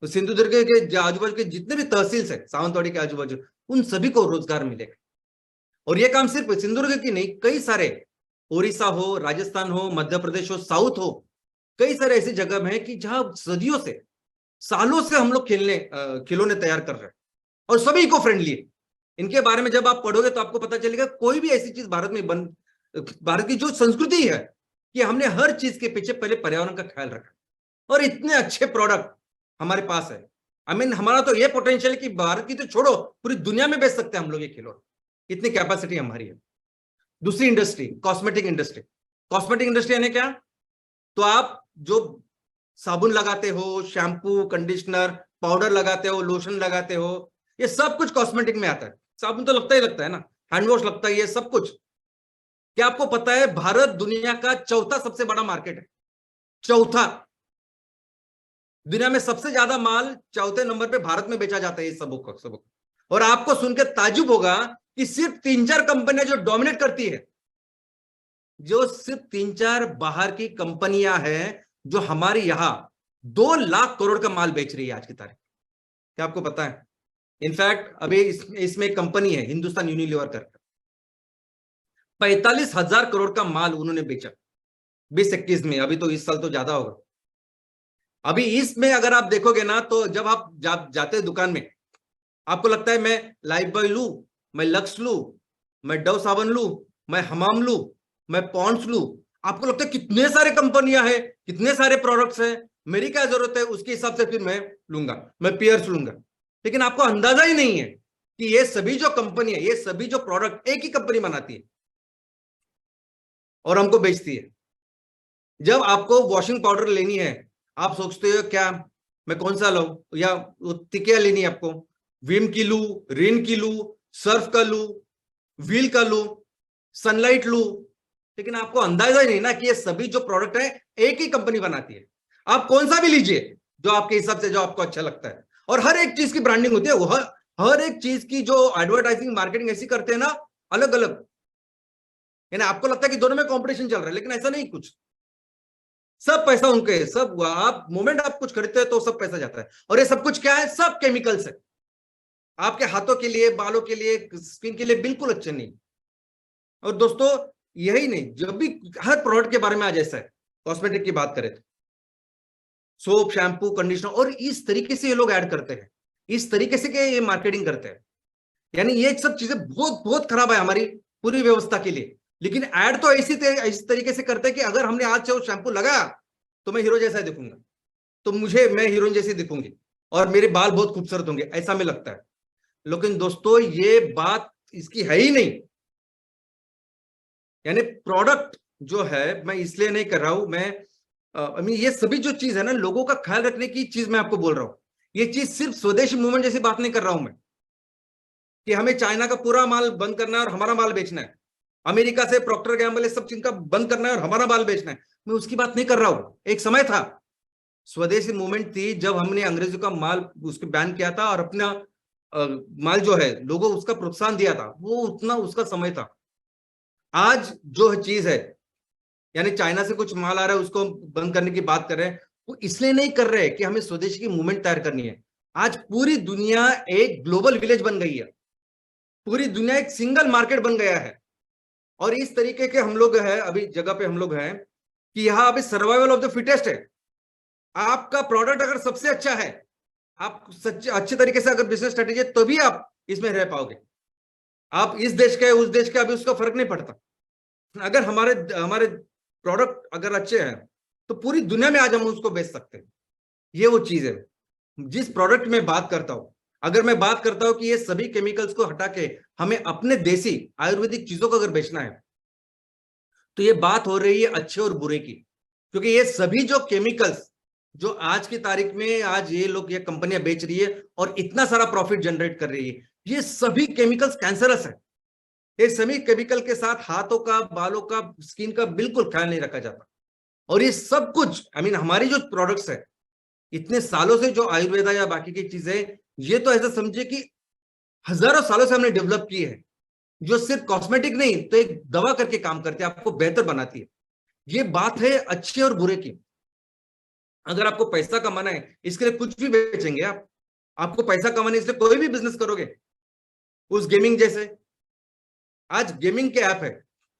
तो सिंधुदुर्ग के आजू-बाजू के जितने भी तहसील है, सावंतवाड़ी के आजू-बाजू, उन सभी को रोजगार मिलेगा। और ये काम सिर्फ सिंधुदुर्ग की नहीं, कई सारे, ओडिशा हो, राजस्थान हो, मध्य प्रदेश हो, साउथ हो, कई सारे ऐसी जगह हैं कि जहां सदियों से, सालों से हम लोग खिलौने तैयार कर रहे हैं, और सभी इको फ्रेंडली है। इनके बारे में जब आप पढ़ोगे तो आपको पता चलेगा कोई भी ऐसी चीज भारत की जो संस्कृति है कि हमने हर चीज के पीछे पहले पर्यावरण का ख्याल रखा, और इतने अच्छे प्रोडक्ट हमारे पास है। हमारा तो ये पोटेंशियल है कि भारत की तो छोड़ो, पूरी दुनिया में बेच सकते हैं हम लोग ये खिलौने, इतनी कैपेसिटी हमारी है। दूसरी industry, cosmetic industry. Cosmetic industry यानी क्या? तो आप जो साबुन लगाते हो, शैम्पू, कंडीशनर, पाउडर लगाते हो, लोशन लगाते हो, ये सब कुछ कॉस्मेटिक में आता है। साबुन तो लगता ही लगता है ना, हैंड वॉश लगता है, ये सब कुछ। क्या आपको पता है भारत दुनिया का चौथा सबसे बड़ा मार्केट है? चौथा। दुनिया में सबसे ज्यादा माल चौथे नंबर पे भारत में बेचा जाता है ये सब। और आपको सुनकर ताज्जुब होगा कि सिर्फ 3-4 कंपनियां जो डोमिनेट करती है, जो सिर्फ 3-4 बाहर की कंपनियां हैं जो हमारे यहां 2 लाख करोड़ का माल बेच रही है आज की तारीख। क्या आपको पता है? इनफैक्ट अभी इसमें एक कंपनी है हिंदुस्तान यूनिलीवर कर, 45,000 करोड़ का माल उन्होंने बेचा 2021 में। अभी तो इस साल तो ज्यादा होगा। अभी इसमें अगर आप देखोगे ना, तो जब आप जाते हैं दुकान में, आपको लगता है मैं लाइफबॉय लू, मैं लक्स लू, मैं डव साबुन लू, मैं हमाम लू, मैं पॉन्ड्स लू। आपको लगता है कितने सारे कंपनियां हैं, कितने सारे प्रोडक्ट्स हैं, मेरी क्या जरूरत है, उसके हिसाब से फिर मैं लूंगा, मैं पियर्स लूंगा। लेकिन आपको अंदाजा ही नहीं है कि ये सभी जो कंपनी है, ये सभी जो प्रोडक्ट एक ही कंपनी बनाती है और हमको बेचती है। जब आपको वॉशिंग पाउडर लेनी है, आप सोचते हो क्या मैं कौन सा लूं, या टिकिया लेनी है आपको, विम की लू, रिन की लू, सर्फ का लू, व्हील का लू, सनलाइट लू। लेकिन आपको अंदाजा ही नहीं ना कि ये सभी जो प्रोडक्ट है एक ही कंपनी बनाती है। आप कौन सा भी लीजिए जो आपके हिसाब से, जो आपको अच्छा लगता है, और हर एक चीज की ब्रांडिंग होती है, वो हर एक चीज की जो एडवर्टाइजिंग मार्केटिंग ऐसी करते हैं ना, अलग अलग। यानी आपको लगता है कि दोनों में कंपटीशन चल रहा है, लेकिन ऐसा नहीं कुछ। सब पैसा उनके, सब आप मोमेंट आप कुछ खरीदते हैं तो सब पैसा जाता है। और ये सब कुछ क्या है? सब केमिकल्स है, आपके हाथों के लिए, बालों के लिए, स्किन के लिए बिल्कुल अच्छे नहीं। और दोस्तों, यही नहीं, जब भी हर प्रोडक्ट के बारे में आज ऐसा है, कॉस्मेटिक की बात करें तो सोप, शैम्पू, कंडीशनर, और इस तरीके से ये लोग ऐड करते हैं, इस तरीके से ये मार्केटिंग करते हैं। यानी ये सब चीजें बहुत बहुत खराब है हमारी पूरी व्यवस्था के लिए। लेकिन ऐड तो इस तरीके से करते हैं कि अगर हमने आज से वो शैम्पू लगाया तो मैं हीरो जैसा ही दिखूंगा, तो मैं हीरोइन जैसी दिखूंगी, और मेरे बाल बहुत खूबसूरत होंगे, ऐसा में लगता है। लेकिन दोस्तों, ये बात इसकी है ही नहीं। यानी प्रोडक्ट जो है, मैं इसलिए नहीं कर रहा हूं, मैं ये सभी जो चीज है ना, लोगों का ख्याल रखने की चीज मैं आपको बोल रहा हूं। ये चीज सिर्फ स्वदेशी मूवमेंट जैसी बात नहीं कर रहा हूं मैं, कि हमें चाइना का पूरा माल बंद करना है और हमारा माल बेचना है, अमेरिका से प्रॉक्टर गैम्बल सब चीज का बंद करना है और हमारा माल बेचना है। मैं उसकी बात नहीं कर रहा हूं। एक समय था, स्वदेशी मूवमेंट थी, जब हमने अंग्रेजों का माल उसके बैन किया था और अपना माल जो है लोगों उसका प्रोत्साहन दिया था, वो उतना उसका समय था। आज जो चीज है, यानी चाइना से कुछ माल आ रहा है उसको बंद करने की बात कर रहे हैं, वो इसलिए नहीं कर रहे कि हमें स्वदेशी की मूवमेंट तैयार करनी है। आज पूरी दुनिया एक ग्लोबल विलेज बन गई है, पूरी दुनिया एक सिंगल मार्केट बन गया है। और इस तरीके के हम लोग हैं अभी जगह पे हम लोग हैं कि यहाँ अभी सर्वाइवल ऑफ द फिटेस्ट है। आपका प्रोडक्ट अगर सबसे अच्छा है, आप सच्चे अच्छे तरीके से अगर बिजनेस स्ट्रेटेजी है, तभी आप इसमें रह पाओगे। आप इस देश के उस देश के अभी उसका फर्क नहीं पड़ता। अगर हमारे हमारे प्रोडक्ट अगर अच्छे हैं तो पूरी दुनिया में आज हम उसको बेच सकते हैं। ये वो चीज है जिस प्रोडक्ट में बात करता हूं। अगर मैं बात करता हूं कि ये सभी केमिकल्स को हटा के हमें अपने देसी आयुर्वेदिक चीजों को अगर बेचना है, तो ये बात हो रही है अच्छे और बुरे की। क्योंकि ये सभी जो केमिकल्स जो आज की तारीख में आज ये लोग ये कंपनियां बेच रही है और इतना सारा प्रॉफिट जनरेट कर रही है, ये सभी केमिकल्स कैंसरस है। ये सभी केमिकल के साथ हाथों का, बालों का, स्किन का बिल्कुल ख्याल नहीं रखा जाता। और ये सब कुछ हमारी जो प्रोडक्ट्स है इतने सालों से, जो आयुर्वेदा या बाकी की चीजें, ये तो ऐसा समझे कि हजारों सालों से हमने डेवलप की है, जो सिर्फ कॉस्मेटिक नहीं तो एक दवा करके काम करती है, आपको बेहतर बनाती है। ये बात है अच्छे और बुरे की। अगर आपको पैसा कमाना है इसके लिए कुछ भी बेचेंगे आप। आपको पैसा कमाना है इसलिए कोई भी बिजनेस करोगे। उस गेमिंग जैसे आज गेमिंग के ऐप है,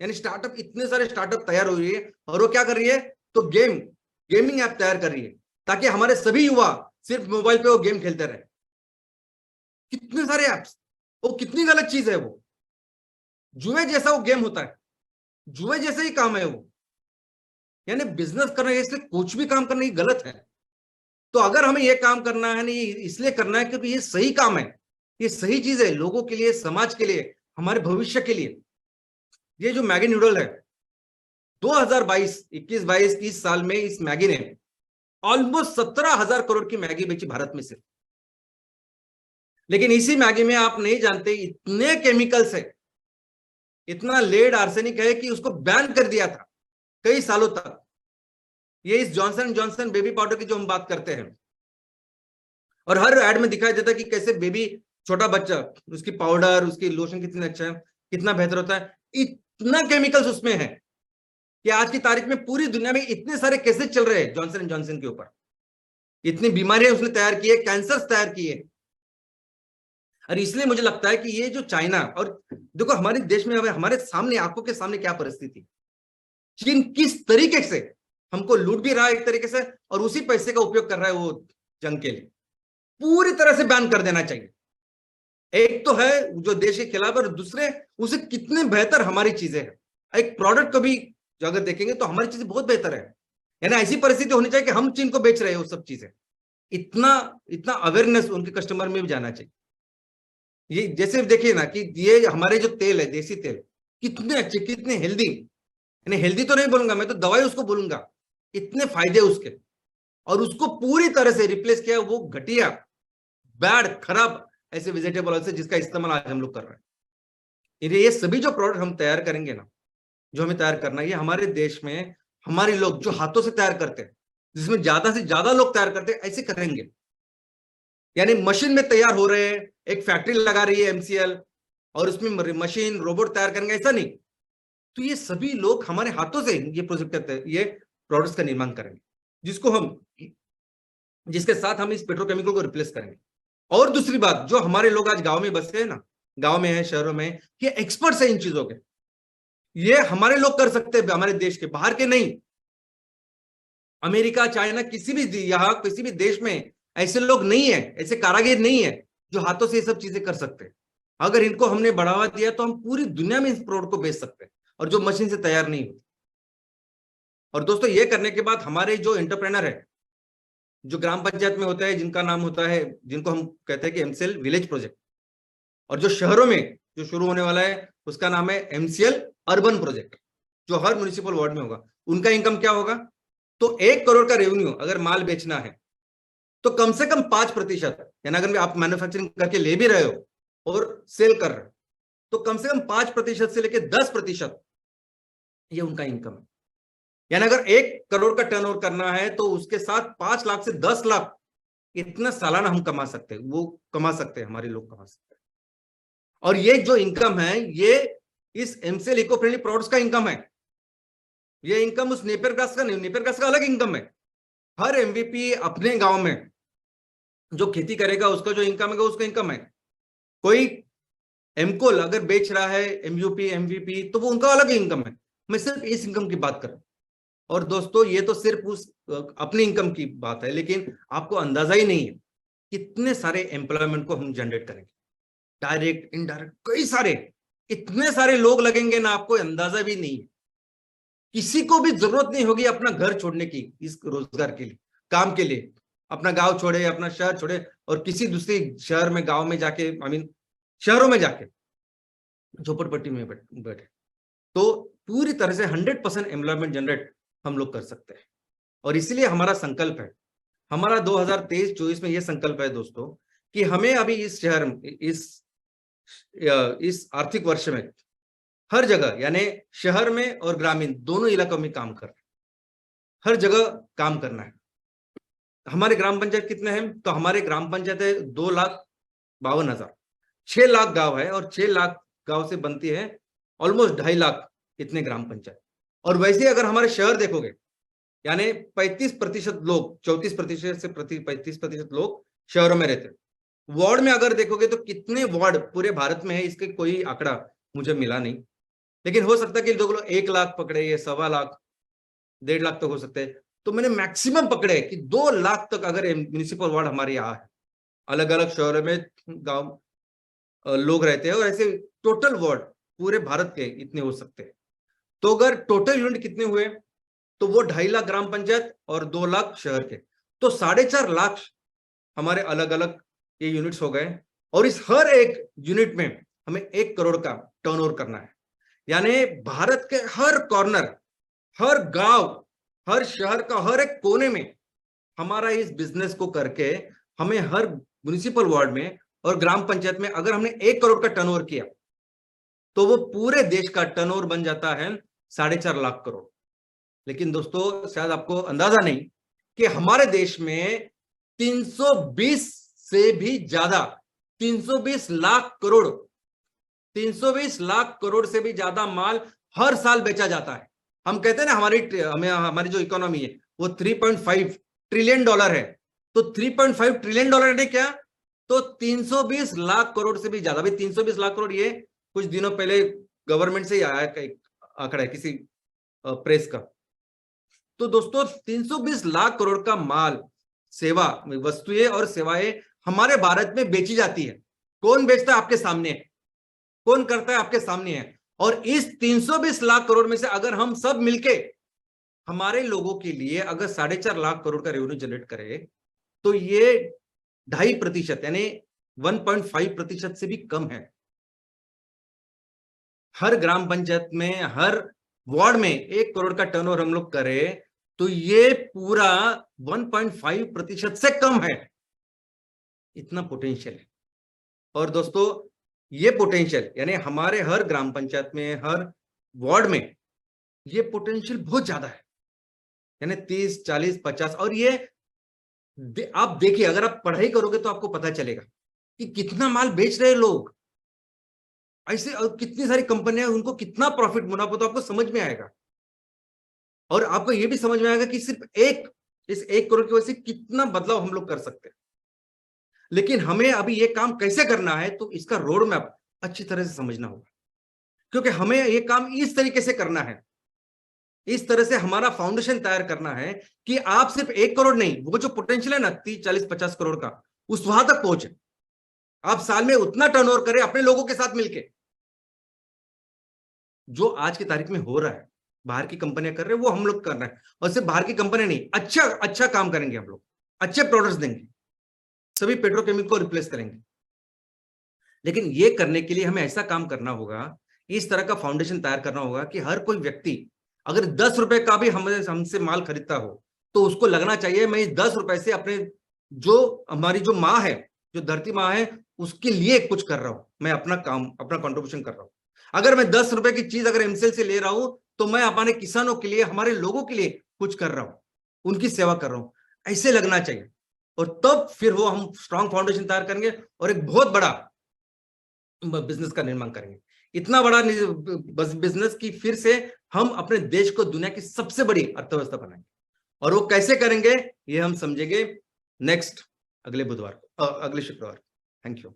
यानी स्टार्टअप, इतने सारे स्टार्टअप तैयार हो रही है और वो क्या कर रही है, तो गेमिंग ऐप तैयार कर रही है ताकि हमारे सभी युवा सिर्फ मोबाइल पे वो गेम खेलते रहे। कितने सारे ऐप्स, वो कितनी गलत चीज है। वो जुए जैसा वो गेम होता है, जुए जैसे ही काम है वो। यानी बिजनेस करना है इसलिए कुछ भी काम करना ही गलत है। तो अगर हमें ये काम करना है नहीं, इसलिए करना है क्योंकि ये सही काम है, ये सही चीज है लोगों के लिए, समाज के लिए, हमारे भविष्य के लिए। ये जो मैगी नूडल है 2022 21 22 30 साल में इस मैगी ने ऑलमोस्ट 17,000 करोड़ की मैगी बेची भारत में सिर्फ। लेकिन इसी मैगी में आप नहीं जानते इतने केमिकल्स है, इतना लेड आर्सेनिक है कि उसको बैन कर दिया था कई सालों तक। ये इस जॉनसन जॉनसन बेबी पाउडर की जो हम बात करते हैं, और हर ऐड में दिखाई देता है कि कैसे बेबी, छोटा बच्चा, उसकी पाउडर, उसकी लोशन कितनी अच्छा है, कितना बेहतर होता है। इतना केमिकल्स उसमें है कि आज की तारीख में पूरी दुनिया में इतने सारे केसेस चल रहे हैं जॉनसन जॉनसन के ऊपर। इतनी बीमारियां उसने तैयार की है, कैंसर्स तैयार किए। और इसलिए मुझे लगता है कि ये जो चाइना, और देखो हमारे देश में हमारे सामने आंखों के सामने क्या परिस्थिति, चीन किस तरीके से हमको लूट भी रहा है एक तरीके से, और उसी पैसे का उपयोग कर रहा है वो जंग के लिए। पूरी तरह से बैन कर देना चाहिए। एक तो है जो देश के खिलाफ, और दूसरे उसे कितने बेहतर हमारी चीजें हैं। एक प्रोडक्ट को भी अगर देखेंगे तो हमारी चीजें बहुत बेहतर है। यानी ऐसी परिस्थिति होनी चाहिए कि हम चीन को बेच रहे हैं वो सब चीजें। इतना इतना अवेयरनेस उनके कस्टमर में भी जाना चाहिए। ये जैसे देखिए ना कि ये हमारे जो तेल है, देसी तेल, कितने अच्छे, कितने हेल्दी। यानी हेल्दी तो नहीं बोलूंगा मैं, तो दवाई उसको बोलूंगा, इतने फायदे उसके। और उसको पूरी तरह से रिप्लेस किया वो घटिया, बैड, खराब ऐसे वेजिटेबल ऑयल से जिसका इस्तेमाल आज हम लोग कर रहे हैं। ये सभी जो प्रोडक्ट हम तैयार करेंगे ना, जो हमें तैयार करना है, ये हमारे देश में हमारे लोग जो हाथों से तैयार करते हैं, जिसमें ज्यादा से ज्यादा लोग तैयार करते हैं, ऐसे करेंगे। यानी मशीन में तैयार हो रहे हैं, एक फैक्ट्री लगा रही है एमसीएल, और उसमें मशीन रोबोट तैयार करेंगे, ऐसा नहीं। तो ये सभी लोग हमारे हाथों से ये प्रोजेक्ट करते हैं, ये प्रोडक्ट्स का निर्माण करेंगे, जिसके साथ हम इस पेट्रोकेमिकल को रिप्लेस करेंगे। और दूसरी बात, जो हमारे लोग आज गांव में बसे हैं ना, गांव में है, शहरों में, ये एक्सपर्ट्स है इन चीजों के। ये हमारे लोग कर सकते हैं, हमारे देश के, बाहर के नहीं। अमेरिका, चाइना, किसी भी यहाँ किसी भी देश में ऐसे लोग नहीं है, ऐसे कारागिर नहीं है जो हाथों से ये सब चीजें कर सकते हैं। अगर इनको हमने बढ़ावा दिया तो हम पूरी दुनिया में इस प्रोडक्ट को बेच सकते हैं, और जो मशीन से तैयार नहीं होती। और दोस्तों ये करने के बाद हमारे जो एंटरप्रेनर है, जो ग्राम पंचायत में होता है, जिनका नाम होता है, जिनको हम कहते हैं कि एमसीएल विलेज प्रोजेक्ट, और जो शहरों में जो शुरू होने वाला है उसका नाम है एमसीएल अर्बन प्रोजेक्ट, जो हर म्युनिसिपल वार्ड में होगा। उनका इनकम क्या होगा, तो 1 करोड़ का रेवेन्यू अगर माल बेचना है तो कम से कम 5%, यानी अगर आप मैन्युफैक्चरिंग करके ले भी रहे हो और सेल कर रहे हो, तो कम से कम 5% से लेकर 10% ये उनका इनकम है। यानी अगर 1 करोड़ का टर्नओवर करना है तो उसके साथ 5 लाख से 10 लाख इतना सालाना हम कमा सकते हैं, वो कमा सकते हैं, हमारे लोग कमा सकते हैं। और ये जो इनकम है, ये इस एमसीएल इको फ्रेंडली प्रोडक्ट्स का इनकम है। ये इनकम उस नेपियर ग्रास का नहीं, नेपियर ग्रास का अलग इनकम है। हर एमवीपी अपने गांव में जो खेती करेगा उसका जो इनकम है उसका इनकम है। कोई एमकोल अगर बेच रहा है, एमयूपी एमवीपी, तो वो उनका अलग इनकम है। मैं सिर्फ इस इनकम की बात कर रहा हूं। और दोस्तों ये तो सिर्फ उस अपनी इनकम की बात है, लेकिन आपको अंदाजा ही नहीं है कितने सारे एम्प्लॉयमेंट को हम जनरेट करेंगे, डायरेक्ट इनडायरेक्ट, कई सारे, इतने सारे लोग लगेंगे ना, आपको अंदाजा भी नहीं है। किसी को भी जरूरत नहीं होगी अपना घर छोड़ने की इस रोजगार के लिए, काम के लिए। अपना गांव छोड़े, अपना शहर छोड़े और किसी दूसरे शहर में, गांव में जाके, आई मीन शहरों में जाके झोपड़पट्टी में बैठे। तो पूरी तरह से 100% एम्प्लॉयमेंट जनरेट हम लोग कर सकते हैं। और इसलिए हमारा संकल्प है, हमारा 2023-24 में यह संकल्प है दोस्तों, कि हमें अभी इस शहर, इस आर्थिक वर्ष में हर जगह, यानी शहर में और ग्रामीण दोनों इलाकों में काम करना, हर जगह काम करना है। हमारे ग्राम पंचायत कितने हैं? तो हमारे ग्राम पंचायत है 2,52,000। 6 लाख गांव है और 6 लाख गांव से बनती है ऑलमोस्ट 2.5 लाख इतने ग्राम पंचायत। और वैसे अगर हमारे शहर देखोगे, यानी 35% लोग, 34% से 35% लोग शहरों में रहते हैं। वार्ड में अगर देखोगे तो कितने वार्ड पूरे भारत में है, इसके कोई आंकड़ा मुझे मिला नहीं, लेकिन हो सकता है कि लोग 1 लाख पकड़े, ये 1.25 लाख, 1.5 लाख तक हो सकते हैं। तो मैंने मैक्सिमम पकड़े कि 2 लाख तक अगर म्युनिसिपल वार्ड हमारे यहाँ है, अलग अलग शहरों में गांव लोग रहते हैं, और ऐसे टोटल वार्ड पूरे भारत के इतने हो सकते हैं। तो अगर टोटल यूनिट कितने हुए, तो वो 2.5 लाख ग्राम पंचायत और 2 लाख शहर के, तो 4.5 लाख हमारे अलग अलग ये यूनिट्स हो गए। और इस हर एक यूनिट में हमें 1 करोड़ का टर्नओवर करना है। यानी भारत के हर कॉर्नर, हर गांव, हर शहर का हर एक कोने में हमारा इस बिजनेस को करके, हमें हर म्युनिसिपल वार्ड में और ग्राम पंचायत में अगर हमने 1 करोड़ का टर्नओवर किया, तो वो पूरे देश का टर्नओवर बन जाता है 4.5 लाख करोड़। लेकिन दोस्तों शायद आपको अंदाजा नहीं कि हमारे देश में 320 से भी ज्यादा, 320 लाख करोड़, 320 लाख करोड़ से भी ज्यादा माल हर साल बेचा जाता है। हम कहते हैं ना हमारी जो इकोनॉमी है वो 3.5 ट्रिलियन डॉलर है। तो 3.5 ट्रिलियन डॉलर है क्या? तो 320 लाख करोड़ से भी ज्यादा। भाई 320 लाख करोड़ ये कुछ दिनों पहले गवर्नमेंट से ही आया आंकड़ा है, किसी प्रेस का। तो दोस्तों 320 लाख करोड़ का माल, सेवा, वस्तुएं और सेवाएं हमारे भारत में बेची जाती है। कौन बेचता है? आपके सामने है। कौन करता है? आपके सामने है। और इस 320 लाख करोड़ में से अगर हम सब मिलके हमारे लोगों के लिए अगर 4.5 लाख करोड़ का रेवेन्यू जनरेट करें, तो ये 2.5% यानी 1.5% से भी कम है। हर ग्राम पंचायत में, हर वार्ड में 1 करोड़ का टर्नओवर हम लोग करें, तो ये पूरा 1.5% से कम है। इतना पोटेंशियल है। और दोस्तों ये पोटेंशियल, यानी हमारे हर ग्राम पंचायत में, हर वार्ड में ये पोटेंशियल बहुत ज्यादा है, यानी 30, 40, 50। और ये आप देखिए, अगर आप पढ़ाई करोगे तो आपको पता चलेगा कि कितना माल बेच रहे लोग, ऐसे और कितनी सारी कंपनियां, उनको कितना प्रॉफिट, मुनाफा, तो आपको समझ में आएगा। और आपको यह भी समझ में आएगा कि सिर्फ इस 1 करोड़ की वजह से कितना बदलाव हम लोग कर सकते हैं। लेकिन हमें अभी ये काम कैसे करना है, तो इसका रोड मैप अच्छी तरह से समझना होगा, क्योंकि हमें ये काम इस तरीके से करना है, इस तरह से हमारा फाउंडेशन तैयार करना है कि आप सिर्फ 1 करोड़ नहीं, वो जो पोटेंशियल है ना 30, 40, 50 करोड़ का, उस वहां तक पहुंचे। आप साल में उतना टर्नओवर करें अपने लोगों के साथ मिलकर, जो आज की तारीख में हो रहा है, बाहर की कंपनियां कर रहे हैं, वो हम लोग कर रहे हैं। और सिर्फ बाहर की कंपनियां नहीं, अच्छा काम करेंगे हम लोग, अच्छे प्रोडक्ट्स देंगे, सभी पेट्रोकेमिकल को रिप्लेस करेंगे। लेकिन ये करने के लिए हमें ऐसा काम करना होगा, इस तरह का फाउंडेशन तैयार करना होगा कि हर कोई व्यक्ति अगर 10 रुपए का भी हमसे माल खरीदता हो, तो उसको लगना चाहिए मैं इस 10 रुपए से अपने, जो हमारी जो माँ है, जो धरती माँ है, उसके लिए कुछ कर रहा हूं, मैं अपना काम, अपना कॉन्ट्रीब्यूशन कर रहा हूं। अगर मैं 10 रुपए की चीज अगर एमसीएल से ले रहा हूं, तो मैं हमारे किसानों के लिए, हमारे लोगों के लिए कुछ कर रहा हूं, उनकी सेवा कर रहा हूं, ऐसे लगना चाहिए। और तब फिर वो हम स्ट्रॉन्ग फाउंडेशन तैयार करेंगे और एक बहुत बड़ा बिजनेस का निर्माण करेंगे। इतना बड़ा बिजनेस की फिर से हम अपने देश को दुनिया की सबसे बड़ी अर्थव्यवस्था बनाएंगे। और वो कैसे करेंगे, ये हम समझेंगे नेक्स्ट अगले बुधवार को, अगले शुक्रवार। Thank you.